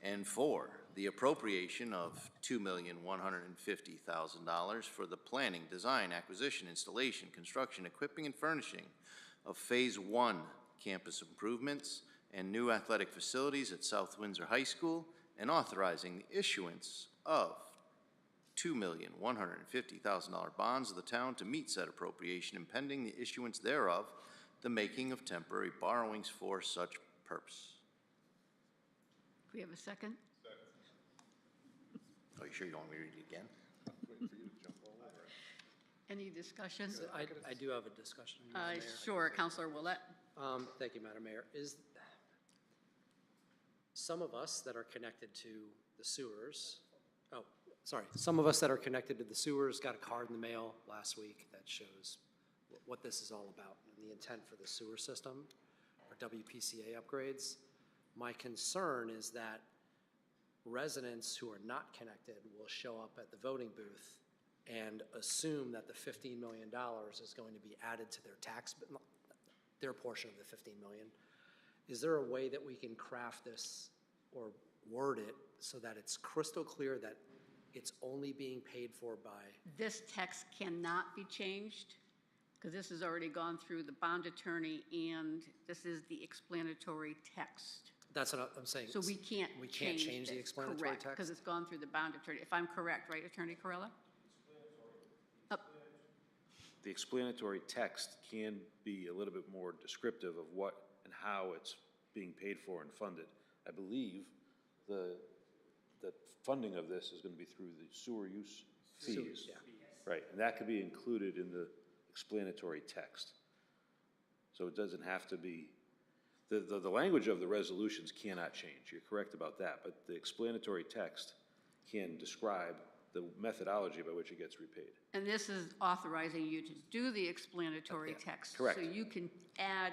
And 4, the appropriation of $2,150,000 for the planning, design, acquisition, installation, construction, equipping, and furnishing of Phase 1 campus improvements and new athletic facilities at South Windsor High School, and authorizing the issuance of $2,150,000 bonds of the town to meet said appropriation, and pending the issuance thereof, the making of temporary borrowings for such purpose. Do we have a second? Oh, you sure you don't want me to read it again? Any discussion? I do have a discussion. Madam Mayor. Sure, Councilor Willett. Thank you, Madam Mayor. Is some of us that are connected to the sewers, some of us that are connected to the sewers got a card in the mail last week that shows what this is all about and the intent for the sewer system or WPCA upgrades. My concern is that residents who are not connected will show up at the voting booth and assume that the $15 million is going to be added to their their portion of the $15 million. Is there a way that we can craft this or word it so that it's crystal clear that it's only being paid for by? This text cannot be changed because this has already gone through the bond attorney, and this is the explanatory text. That's what I'm saying. So we can't We can't change the this, explanatory correct, text? because it's gone through the bond attorney. If I'm correct, right, Attorney Corella? The explanatory text can be a little bit more descriptive of what and how it's being paid for and funded. I believe the funding of this is going to be through the sewer use fees. Right, and that could be included in the explanatory text. So it doesn't have to be, the language of the resolutions cannot change. You're correct about that, but the explanatory text can describe the methodology by which it gets repaid. And this is authorizing you to do the explanatory text. correct. So you can add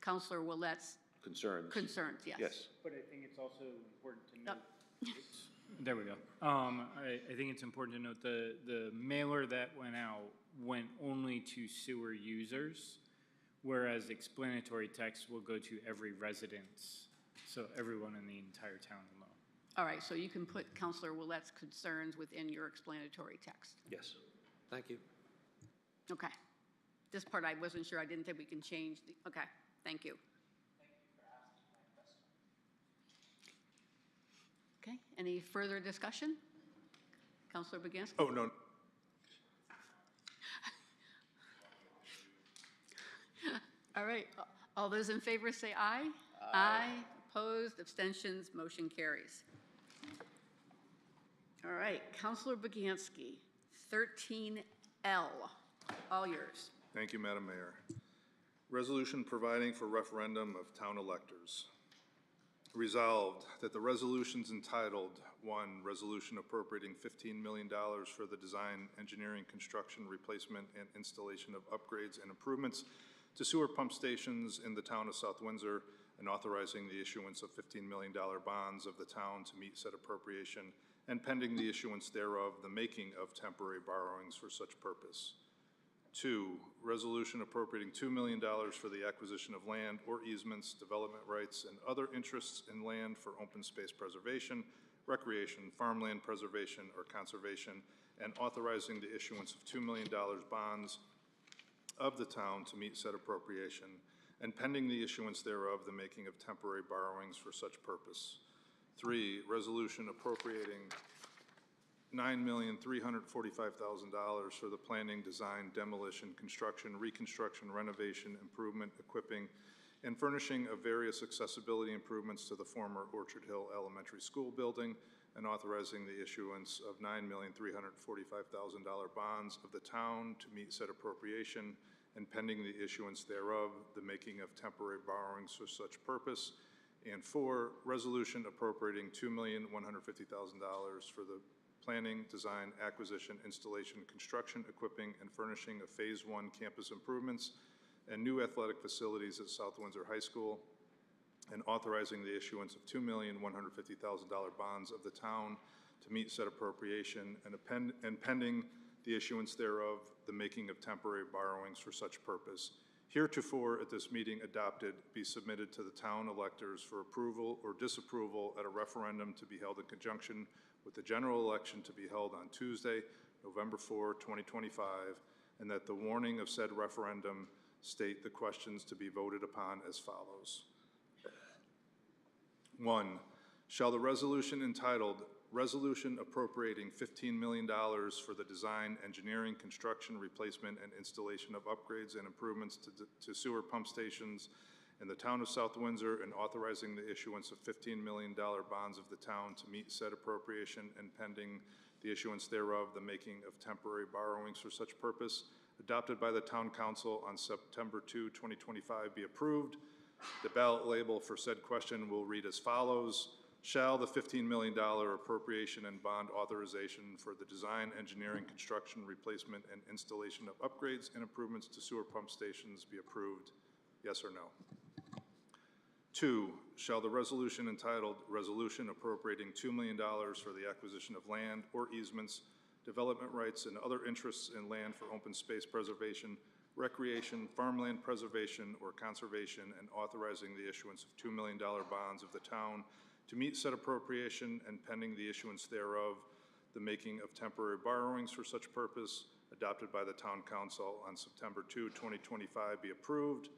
Counselor Willette's Concerns. concerns, yes. Yes. But I think it's also important to note. There we go. I think it's important to note the mailer that went out went only to sewer users, whereas explanatory text will go to every residence, so everyone in the entire town will know. All right, so you can put Counselor Willette's concerns within your explanatory text. Yes. Thank you. Okay. This part I wasn't sure. I didn't think we can change the, okay, thank you. Okay, any further discussion? Counselor Baginski? Oh, no. All right, all those in favor say aye. Aye. Opposed, abstentions, motion carries. All right, Counselor Baginski, 13L, all yours. Thank you, Madam Mayor. Resolution providing for referendum of town electors. Resolved that the resolutions entitled, 1, resolution appropriating $15 million for the design, engineering, construction, replacement, and installation of upgrades and improvements to sewer pump stations in the town of South Windsor, and authorizing the issuance of $15 million bonds of the town to meet said appropriation, and pending the issuance thereof, the making of temporary borrowings for such purpose. 2, resolution appropriating $2 million for the acquisition of land or easements, development rights, and other interests in land for open space preservation, recreation, farmland preservation, or conservation, and authorizing the issuance of $2 million bonds of the town to meet said appropriation, and pending the issuance thereof, the making of temporary borrowings for such purpose. 3, resolution appropriating $9,345,000 for the planning, design, demolition, construction, reconstruction, renovation, improvement, equipping, and furnishing of various accessibility improvements to the former Orchard Hill Elementary School building, and authorizing the issuance of $9,345,000 bonds of the town to meet said appropriation, and pending the issuance thereof, the making of temporary borrowings for such purpose. And 4, resolution appropriating $2,150,000 for the planning, design, acquisition, installation, construction, equipping, and furnishing of Phase 1 campus improvements and new athletic facilities at South Windsor High School, and authorizing the issuance of $2,150,000 bonds of the town to meet said appropriation, and pending the issuance thereof, the making of temporary borrowings for such purpose. Heretofore at this meeting adopted, be submitted to the town electors for approval or disapproval at a referendum to be held in conjunction with the general election to be held on Tuesday, November 4, 2025, and that the warning of said referendum state the questions to be voted upon as follows. 1, shall the resolution entitled Resolution Appropriating $15 million for the design, engineering, construction, replacement, and installation of upgrades and improvements to sewer pump stations in the town of South Windsor, and authorizing the issuance of $15 million bonds of the town to meet said appropriation, and pending the issuance thereof, the making of temporary borrowings for such purpose, adopted by the Town Council on September 2, 2025, be approved. The ballot label for said question will read as follows. Shall the $15 million appropriation and bond authorization for the design, engineering, construction, replacement, and installation of upgrades and improvements to sewer pump stations be approved? Yes or no? 2, shall the resolution entitled Resolution Appropriating $2 million for the acquisition of land or easements, development rights, and other interests in land for open space preservation, recreation, farmland preservation, or conservation, and authorizing the issuance of $2 million bonds of the town to meet said appropriation, and pending the issuance thereof, the making of temporary borrowings for such purpose, adopted by the Town Council on September 2, 2025, be approved.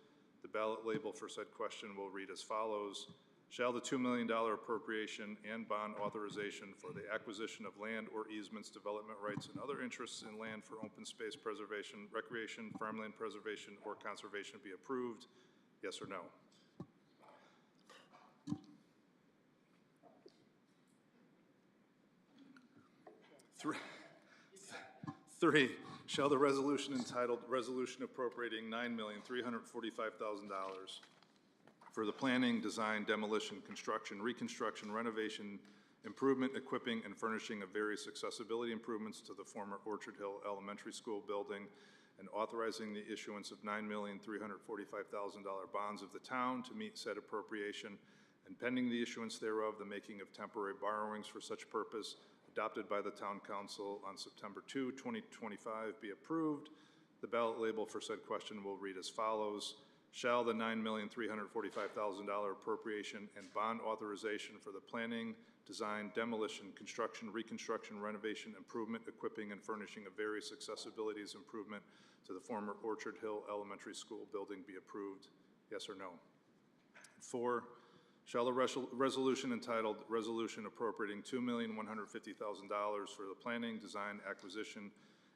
The ballot label for said question will read as follows. shall the $2 million appropriation and bond authorization for the acquisition of land or easements, development rights, and other interests in land for open space preservation, recreation, farmland preservation, or conservation be approved? Yes or no? Three, shall the resolution entitled Resolution Appropriating $9,345,000 for the planning, design, demolition, construction, reconstruction, renovation, improvement, equipping, and furnishing of various accessibility improvements to the former Orchard Hill Elementary School building and authorizing the issuance of $9,345,000 bonds of the town to meet said appropriation, and pending the issuance thereof, the making of temporary borrowings for such purpose, adopted by the Town Council on September 2, 2025, be approved. The ballot label for said question will read as follows. Shall the $9,345,000 appropriation and bond authorization for the planning, design, demolition, construction, reconstruction, renovation, improvement, equipping, and furnishing of various accessibilities improvement to the former Orchard Hill Elementary School building be approved? Yes or no? 4, shall the resolution entitled Resolution Appropriating $2,150,000 for the planning, design, acquisition,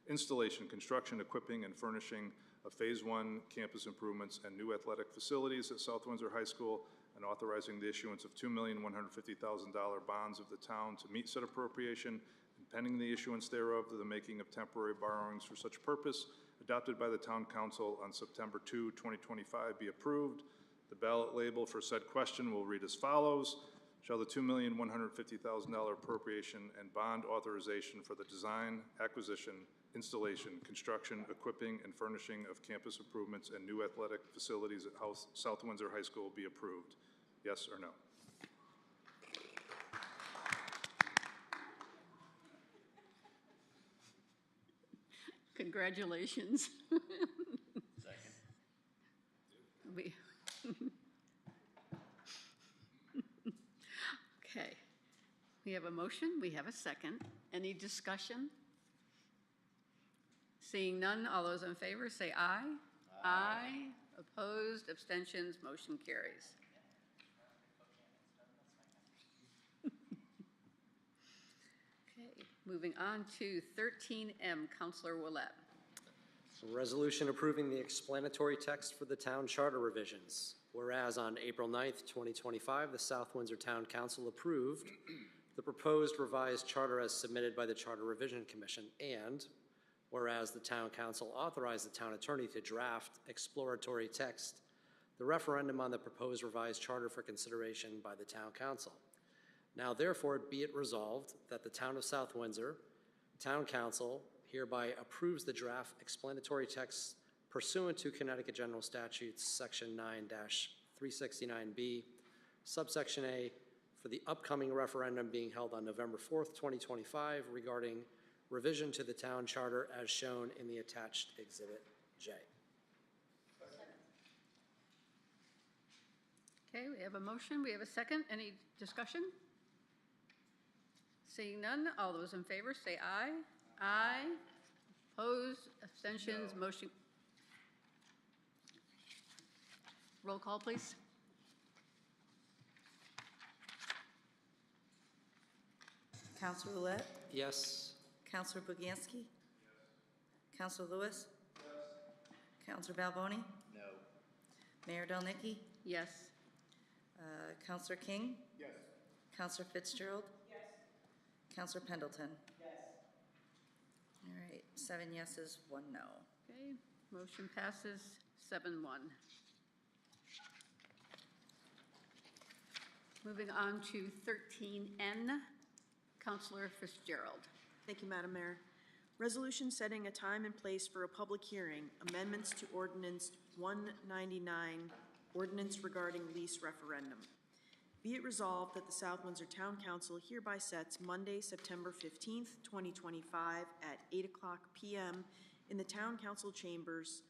installation, construction, equipping, and furnishing of Phase 1 campus improvements and new athletic facilities at South Windsor High School, and authorizing the issuance of $2,150,000 bonds of the town to meet said appropriation, and pending the issuance thereof, to the making of temporary borrowings for such purpose, adopted by the Town Council on September 2, 2025, be approved. The ballot label for said question will read as follows. Shall the $2,150,000 appropriation and bond authorization for the design, acquisition, installation, construction, equipping, and furnishing of campus improvements and new athletic facilities at South Windsor High School be approved? Yes or no? Congratulations. Second. Okay. We have a motion, we have a second. Any discussion? Seeing none, all those in favor say aye. Aye. Opposed, abstentions, motion carries. Okay, moving on to 13M, Councilor Willett. So resolution approving the explanatory text for the town charter revisions. Whereas on April 9th, 2025, the South Windsor Town Council approved the proposed revised charter as submitted by the Charter Revision Commission, and whereas the Town Council authorized the town attorney to draft exploratory text, the referendum on the proposed revised charter for consideration by the Town Council. Now therefore be it resolved that the Town of South Windsor Town Council hereby approves the draft explanatory text pursuant to Connecticut General Statutes Section 9-369B, subsection A, for the upcoming referendum being held on November 4th, 2025, regarding revision to the town charter as shown in the attached Exhibit J. Okay, we have a motion, we have a second. Any discussion? Seeing none, all those in favor say aye. Aye. Opposed, abstentions, motion. Roll call, please. Councilor Roulette? Yes. Councilor Bugiansky? Yes. Councilor Lewis? Yes. Councilor Balboni? No. Mayor Delnicki? Yes. Councilor King? Yes. Councilor Fitzgerald? Yes. Councilor Pendleton? Yes. All right, 7 yeses, 1 no. Okay, motion passes 7-1. Moving on to 13N, Councilor Fitzgerald. Thank you, Madam Mayor. Resolution setting a time and place for a public hearing, amendments to Ordinance 199, ordinance regarding lease referendum. Be it resolved that the South Windsor Town Council hereby sets Monday, September 15th, 2025 at 8:00 p.m. in the Town Council chambers,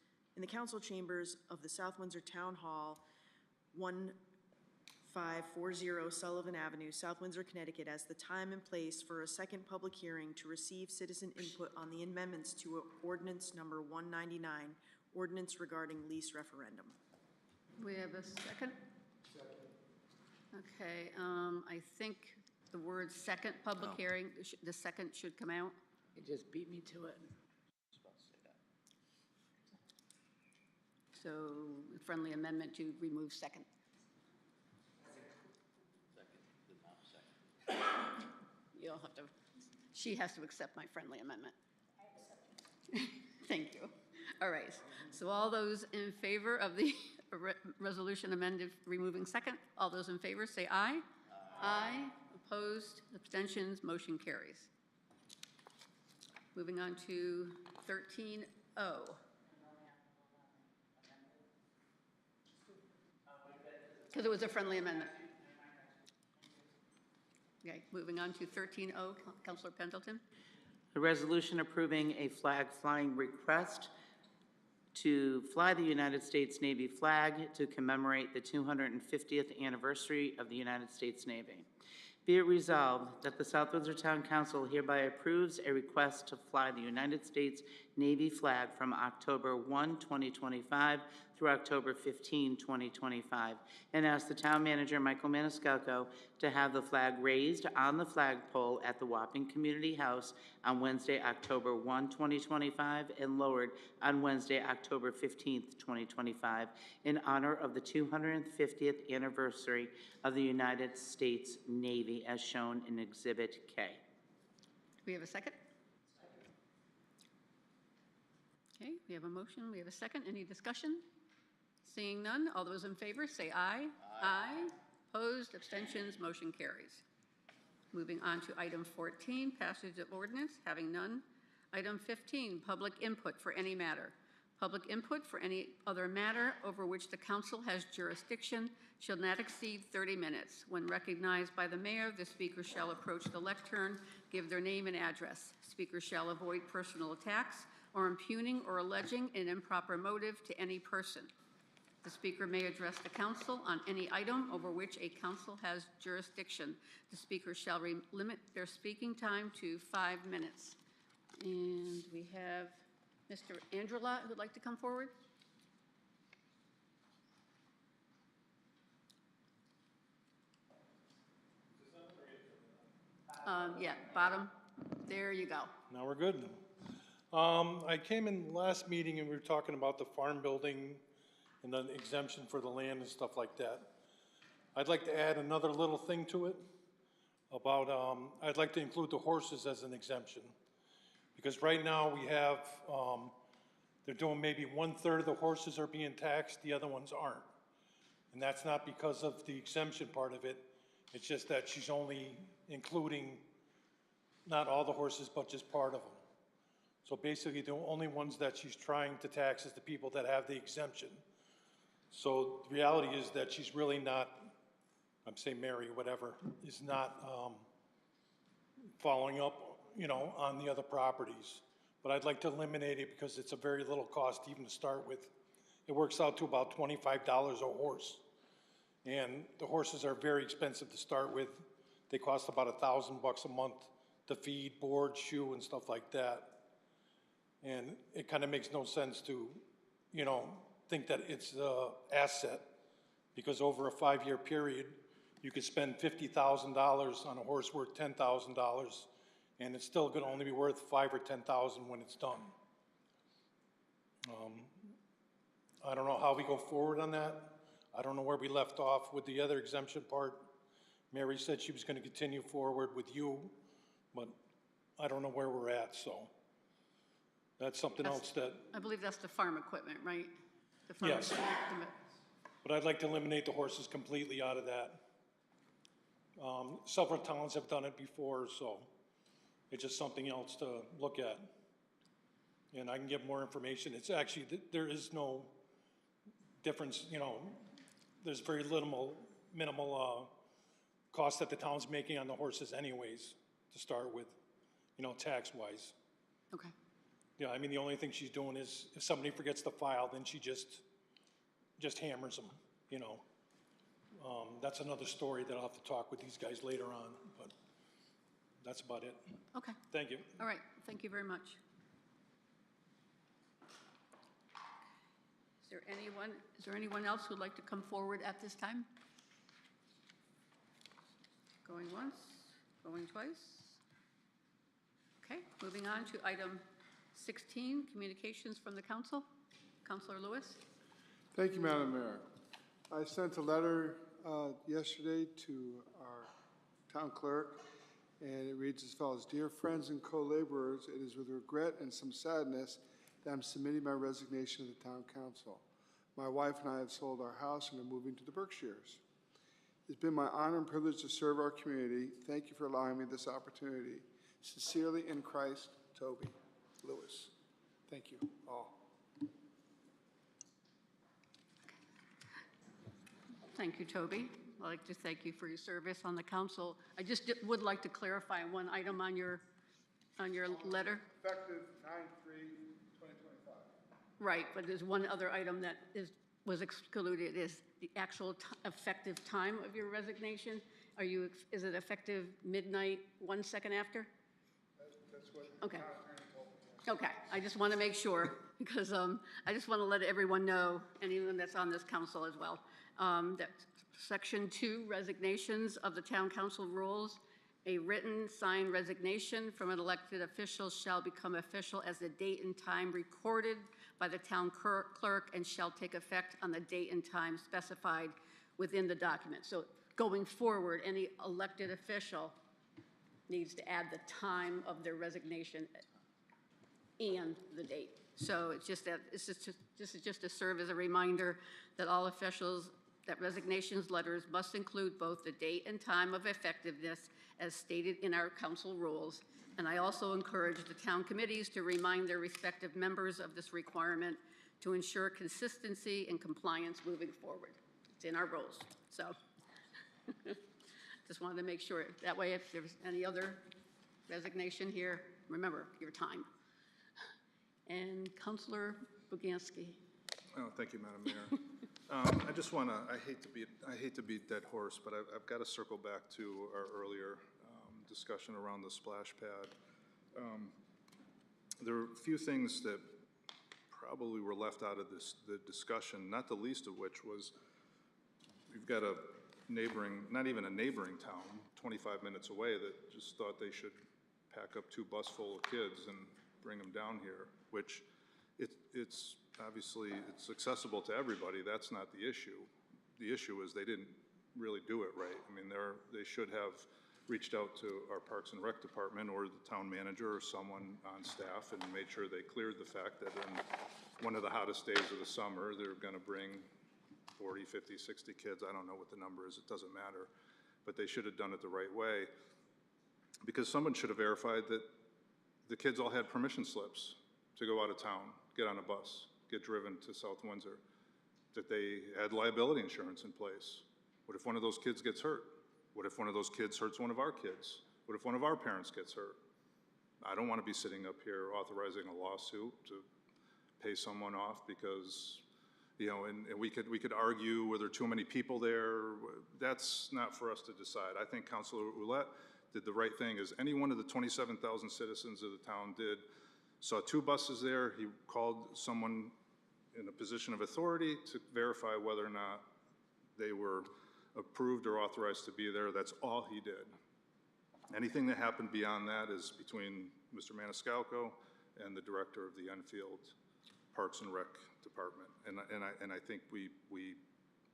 of the South Windsor Town Hall, 1540 Sullivan Avenue, South Windsor, Connecticut, as the time and place for a second public hearing to receive citizen input on the amendments to Ordinance Number 199, ordinance regarding lease referendum. We have a second? Okay, I think the word second public hearing, the second should come out. It just beat me to it. So friendly amendment to remove second. You'll have to, she has to accept my friendly amendment. Thank you. All right, so all those in favor of the resolution amended removing second, all those in favor say aye. Aye. Opposed, abstentions, motion carries. Moving on to 13O. Because it was a friendly amendment. Okay, moving on to 13O, Councilor Pendleton. A resolution approving a flag flying request to fly the United States Navy flag to commemorate the 250th anniversary of the United States Navy. Be it resolved that the South Windsor Town Council hereby approves a request to fly the United States Navy flag from October 1, 2025 through October 15, 2025, and asks the Town Manager, Michael Maniscalco, to have the flag raised on the flagpole at the Wapping Community House on Wednesday, October 1, 2025, and lowered on Wednesday, October 15, 2025, in honor of the 250th anniversary of the United States Navy, as shown in Exhibit K. Do we have a second? Okay, we have a motion, we have a second. Any discussion? Seeing none, all those in favor say aye. Aye. Opposed, abstentions, motion carries. Moving on to item 14, passage of ordinance, having none. Item 15, public input for any matter. Public input for any other matter over which the council has jurisdiction shall not exceed 30 minutes. When recognized by the mayor, the speaker shall approach the lectern, give their name and address. Speakers shall avoid personal attacks or impugning or alleging an improper motive to any person. The speaker may address the council on any item over which a council has jurisdiction. The speaker shall limit their speaking time to 5 minutes. And we have Mr. Andrelot who would like to come forward. Yeah, bottom. There you go. Now we're good. I came in last meeting and we were talking about the farm building and the exemption for the land and stuff like that. I'd like to add another little thing to it about, I'd like to include the horses as an exemption. Because right now we have, they're doing maybe 1/3 of the horses are being taxed, the other ones aren't. And that's not because of the exemption part of it. It's just that she's only including not all the horses, but just part of them. So basically, the only ones that she's trying to tax is the people that have the exemption. So the reality is that she's really not, I'm saying Mary, whatever, is not following up, you know, on the other properties. But I'd like to eliminate it because it's a very little cost even to start with. It works out to about $25 a horse. And the horses are very expensive to start with. They cost about $1,000 a month to feed, board, shoe, and stuff like that. And it kind of makes no sense to, you know, think that it's an asset, because over a 5-year period, you could spend $50,000 on a horse worth $10,000, and it's still going to only be worth $5,000 or $10,000 when it's done. I don't know how we go forward on that. I don't know where we left off with the other exemption part. Mary said she was going to continue forward with you, but I don't know where we're at, so that's something else that, I believe that's the farm equipment, right? The farm yes. equipment. But I'd like to eliminate the horses completely out of that. Several towns have done it before, so it's just something else to look at. And I can give more information. It's actually, there is no difference, you know, there's very minimal cost that the town's making on the horses anyways, to start with, you know, tax-wise. Okay. Yeah, I mean, the only thing she's doing is if somebody forgets to file, then she just hammers them, you know. That's another story that I'll have to talk with these guys later on, but that's about it. Okay. Thank you. All right, thank you very much. Is there anyone else who'd like to come forward at this time? Going once, going twice. Okay, moving on to item 16, communications from the council. Councilor Lewis. Thank you, Madam Mayor. I sent a letter yesterday to our town clerk, and it reads as follows. Dear friends and co-laborers, it is with regret and some sadness that I'm submitting my resignation to the town council. My wife and I have sold our house and are moving to the Berkshires. It's been my honor and privilege to serve our community. Thank you for allowing me this opportunity. Sincerely in Christ, Toby Lewis. Thank you all. Thank you, Toby. I'd like to thank you for your service on the council. I just would like to clarify one item on your letter. Effective 9/3/2025. Right, but there's one other item that was excluded, is the actual effective time of your resignation. Is it effective midnight, 1 second after? That's what Okay. the town attorney told me. Okay, I just want to make sure, because I just want to let everyone know, anyone that's on this council as well, that Section 2, resignations of the town council rules, a written signed resignation from an elected official shall become official as the date and time recorded by the town clerk and shall take effect on the date and time specified within the document. So going forward, any elected official needs to add the time of their resignation and the date. So it's just that, this is just to serve as a reminder that all officials, that resignations letters must include both the date and time of effectiveness as stated in our council rules. And I also encourage the town committees to remind their respective members of this requirement to ensure consistency and compliance moving forward. It's in our rules, so. Just wanted to make sure. That way, if there's any other resignation here, remember your time. And Councilor Boganski. Oh, thank you, Madam Mayor. I just want to, I hate to beat dead horse, but I've got to circle back to our earlier discussion around the splash pad. There are a few things that probably were left out of the discussion, not the least of which was we've got a neighboring, not even a neighboring town, 25 minutes away, that just thought they should pack up 2 buses full of kids and bring them down here, which it's obviously, it's accessible to everybody. That's not the issue. The issue is they didn't really do it right. I mean, they should have reached out to our Parks and Rec department or the town manager or someone on staff and made sure they cleared the fact that in one of the hottest days of the summer, they're going to bring 40, 50, 60 kids. I don't know what the number is. It doesn't matter. But they should have done it the right way, because someone should have verified that the kids all had permission slips to go out of town, get on a bus, get driven to South Windsor, that they had liability insurance in place. What if one of those kids gets hurt? What if one of those kids hurts one of our kids? What if one of our parents gets hurt? I don't want to be sitting up here authorizing a lawsuit to pay someone off because, you know, and we could argue were there too many people there. That's not for us to decide. I think Councilor Ouellette did the right thing, as any one of the 27,000 citizens of the town did. Saw 2 buses there. He called someone in a position of authority to verify whether or not they were approved or authorized to be there. That's all he did. Anything that happened beyond that is between Mr. Maniscalco and the director of the Enfield Parks and Rec Department. And I think we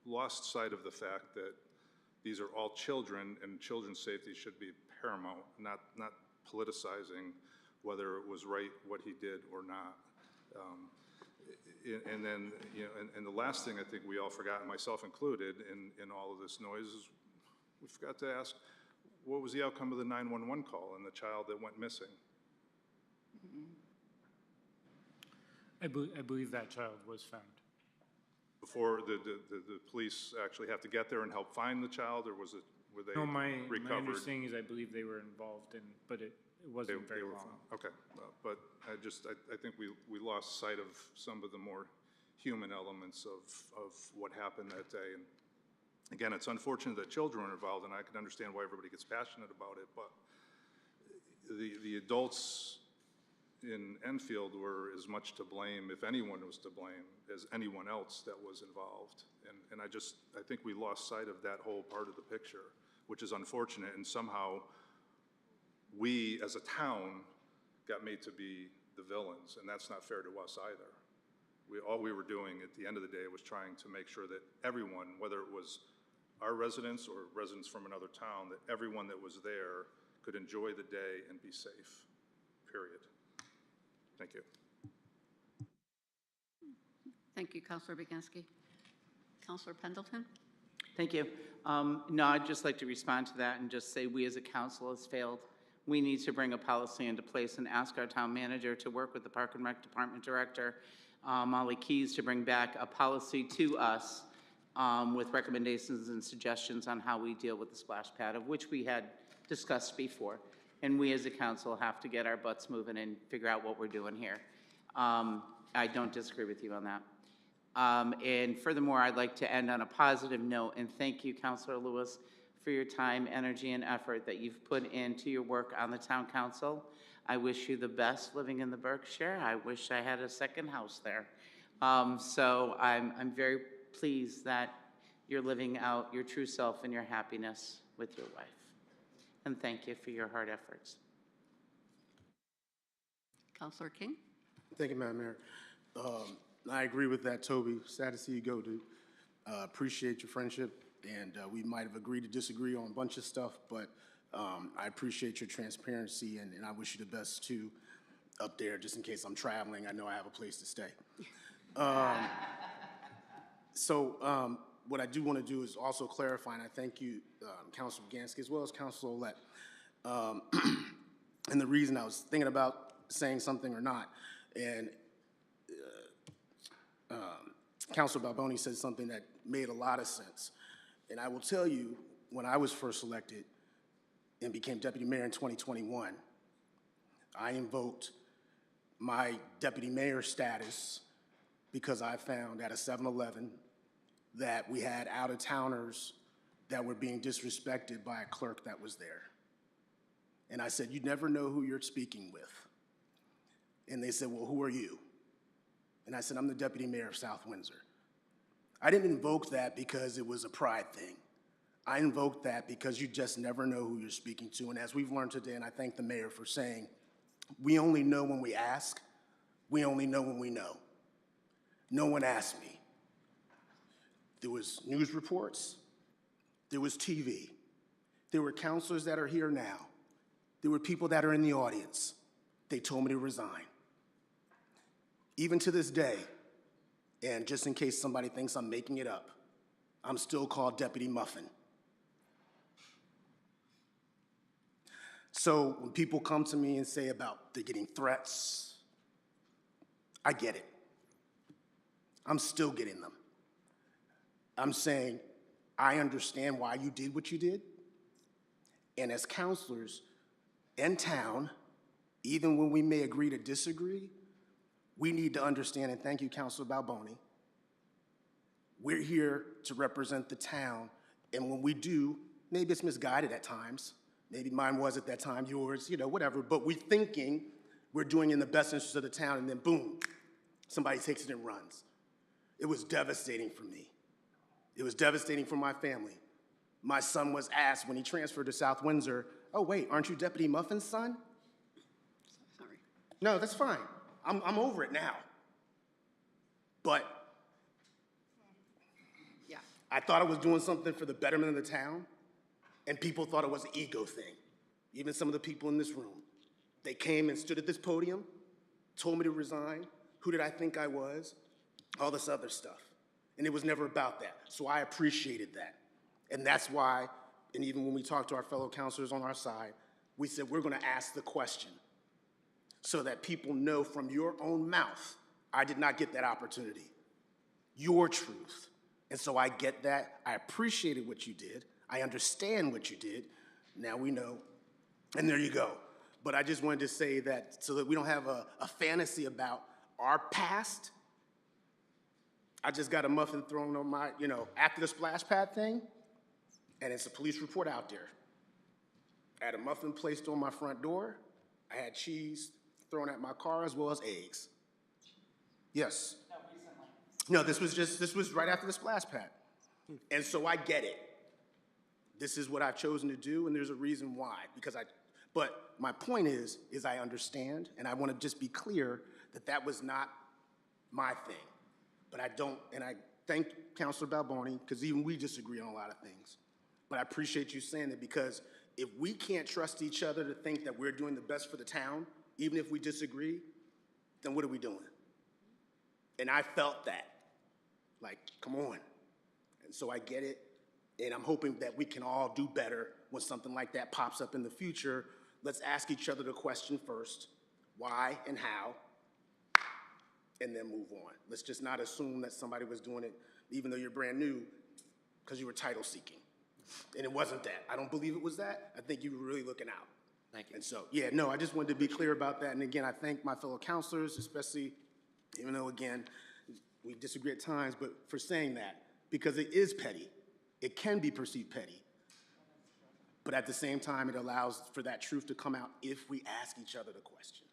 lost sight of the fact that these are all children, and children's safety should be paramount, not politicizing whether it was right what he did or not. And then, you know, and the last thing I think we all forgot, myself included, in all of this noise is we forgot to ask, what was the outcome of the 911 call and the child that went missing? I believe that child was found. Before the police actually have to get there and help find the child, or were they No, my recovered? understanding is I believe they were involved in, but it wasn't very long. Okay, but I think we lost sight of some of the more human elements of what happened that day. And again, it's unfortunate that children were involved, and I can understand why everybody gets passionate about it, but the adults in Enfield were as much to blame, if anyone was to blame, as anyone else that was involved. And I think we lost sight of that whole part of the picture, which is unfortunate, and somehow we, as a town, got made to be the villains, and that's not fair to us either. All we were doing at the end of the day was trying to make sure that everyone, whether it was our residents or residents from another town, that everyone that was there could enjoy the day and be safe, period. Thank you. Thank you, Councilor Baginski. Councilor Pendleton? Thank you. No, I'd just like to respond to that and just say we as a council has failed. We need to bring a policy into place and ask our town manager to work with the Park and Rec Department Director, Molly Keys, to bring back a policy to us with recommendations and suggestions on how we deal with the splash pad, of which we had discussed before. And we as a council have to get our butts moving and figure out what we're doing here. I don't disagree with you on that. And furthermore, I'd like to end on a positive note and thank you, Councilor Lewis, for your time, energy, and effort that you've put into your work on the town council. I wish you the best living in the Berkshire. I wish I had a second house there. So I'm very pleased that you're living out your true self and your happiness with your wife. And thank you for your hard efforts. Councilor King? Thank you, Madam Mayor. I agree with that, Toby. Sad to see you go, dude. Appreciate your friendship, and we might have agreed to disagree on a bunch of stuff, but I appreciate your transparency, and I wish you the best, too, up there, just in case I'm traveling. I know I have a place to stay. So what I do want to do is also clarify, and I thank you, Councilor Gansky, as well as Councilor Ollett. And the reason I was thinking about saying something or not, and Councilor Balboni said something that made a lot of sense. And I will tell you, when I was first elected and became deputy mayor in 2021, I invoked my deputy mayor status because I found at a 7-Eleven that we had out-of-towners that were being disrespected by a clerk that was there. And I said, you never know who you're speaking with. And they said, well, who are you? And I said, I'm the deputy mayor of South Windsor. I didn't invoke that because it was a pride thing. I invoked that because you just never know who you're speaking to. And as we've learned today, and I thank the mayor for saying, we only know when we ask. We only know when we know. No one asked me. There was news reports. There was TV. There were counselors that are here now. There were people that are in the audience. They told me to resign. Even to this day, and just in case somebody thinks I'm making it up, I'm still called Deputy Muffin. So when people come to me and say about they're getting threats, I get it. I'm still getting them. I'm saying I understand why you did what you did. And as counselors in town, even when we may agree to disagree, we need to understand, and thank you, Councilor Balboni, we're here to represent the town, and when we do, maybe it's misguided at times, maybe mine was at that time, yours, whatever, but we're thinking we're doing in the best interest of the town, and then boom, somebody takes it and runs. It was devastating for me. It was devastating for my family. My son was asked when he transferred to South Windsor, oh wait, aren't you Deputy Muffin's son? Sorry. No, that's fine. I'm over it now. But yeah, I thought I was doing something for the betterment of the town, and people thought it was an ego thing. Even some of the people in this room. They came and stood at this podium, told me to resign. Who did I think I was? All this other stuff. And it was never about that. So I appreciated that. And that's why, and even when we talked to our fellow counselors on our side, we said we're going to ask the question, so that people know from your own mouth, I did not get that opportunity. Your truth. And so I get that. I appreciated what you did. I understand what you did. Now we know. And there you go. But I just wanted to say that so that we don't have a fantasy about our past. I just got a muffin thrown on my, after the splash pad thing, and it's a police report out there. I had a muffin placed on my front door. I had cheese thrown at my car as well as eggs. Yes. No, this was right after the splash pad. And so I get it. this is what I've chosen to do, and there's a reason why. But my point is I understand, and I want to just be clear that that was not my thing. But I don't, and I thank Councilor Balboni, because even we disagree on a lot of things. But I appreciate you saying that, because if we can't trust each other to think that we're doing the best for the town, even if we disagree, then what are we doing? And I felt that. Like, come on. And so I get it, and I'm hoping that we can all do better when something like that pops up in the future. Let's ask each other the question first, why and how, and then move on. Let's just not assume that somebody was doing it, even though you're brand new, because you were title seeking. And it wasn't that. I don't believe it was that. I think you were really looking out. Thank you. And so, yeah, no, I just wanted to be clear about that. And again, I thank my fellow counselors, especially, even though, again, we disagree at times, but for saying that, because it is petty. It can be perceived petty. But at the same time, it allows for that truth to come out if we ask each other the question.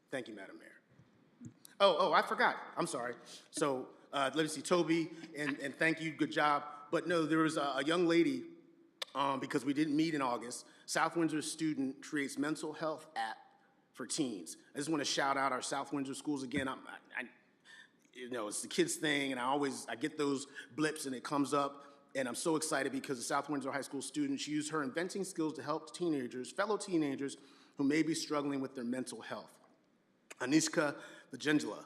Thank you, Madam Mayor. Oh, I forgot. I'm sorry. So let me see, Toby, and thank you, good job. But no, there was a young lady, because we didn't meet in August, South Windsor student creates mental health app for teens. I just want to shout out our South Windsor schools again. You know, it's the kids thing, and I get those blips and it comes up, and I'm so excited because the South Windsor High School students used her inventing skills to help fellow teenagers who may be struggling with their mental health. Aniska Vajengela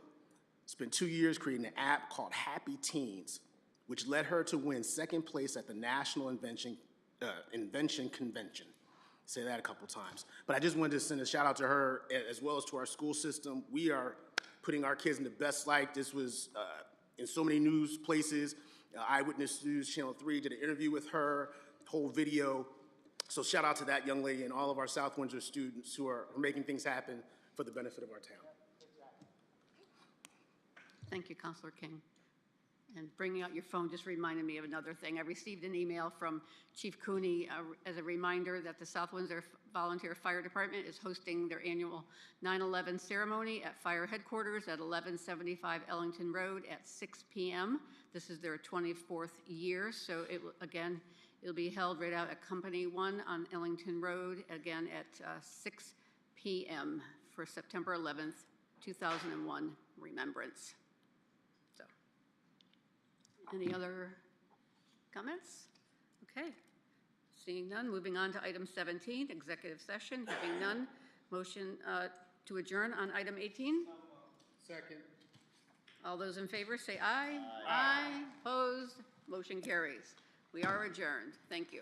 spent 2 years creating an app called Happy Teens, which led her to win second place at the National Invention Convention. Say that a couple times. But I just wanted to send a shout out to her as well as to our school system. We are putting our kids in the best light. This was in so many news places. Eyewitness News, Channel 3 did an interview with her, whole video. So shout out to that young lady and all of our South Windsor students who are making things happen for the benefit of our town. Thank you, Councilor King. And bringing out your phone just reminded me of another thing. I received an email from Chief Cooney as a reminder that the South Windsor Volunteer Fire Department is hosting their annual 9/11 ceremony at fire headquarters at 1175 Ellington Road at 6 p.m. This is their 24th year, so it'll be held right out at Company 1 on Ellington Road, again at 6 p.m. for September 11th, 2001 remembrance. Any other comments? Okay. Seeing none, moving on to item 17, executive session. Having none, motion to adjourn on item 18. Second. All those in favor say aye. Aye. Opposed? Motion carries. We are adjourned. Thank you.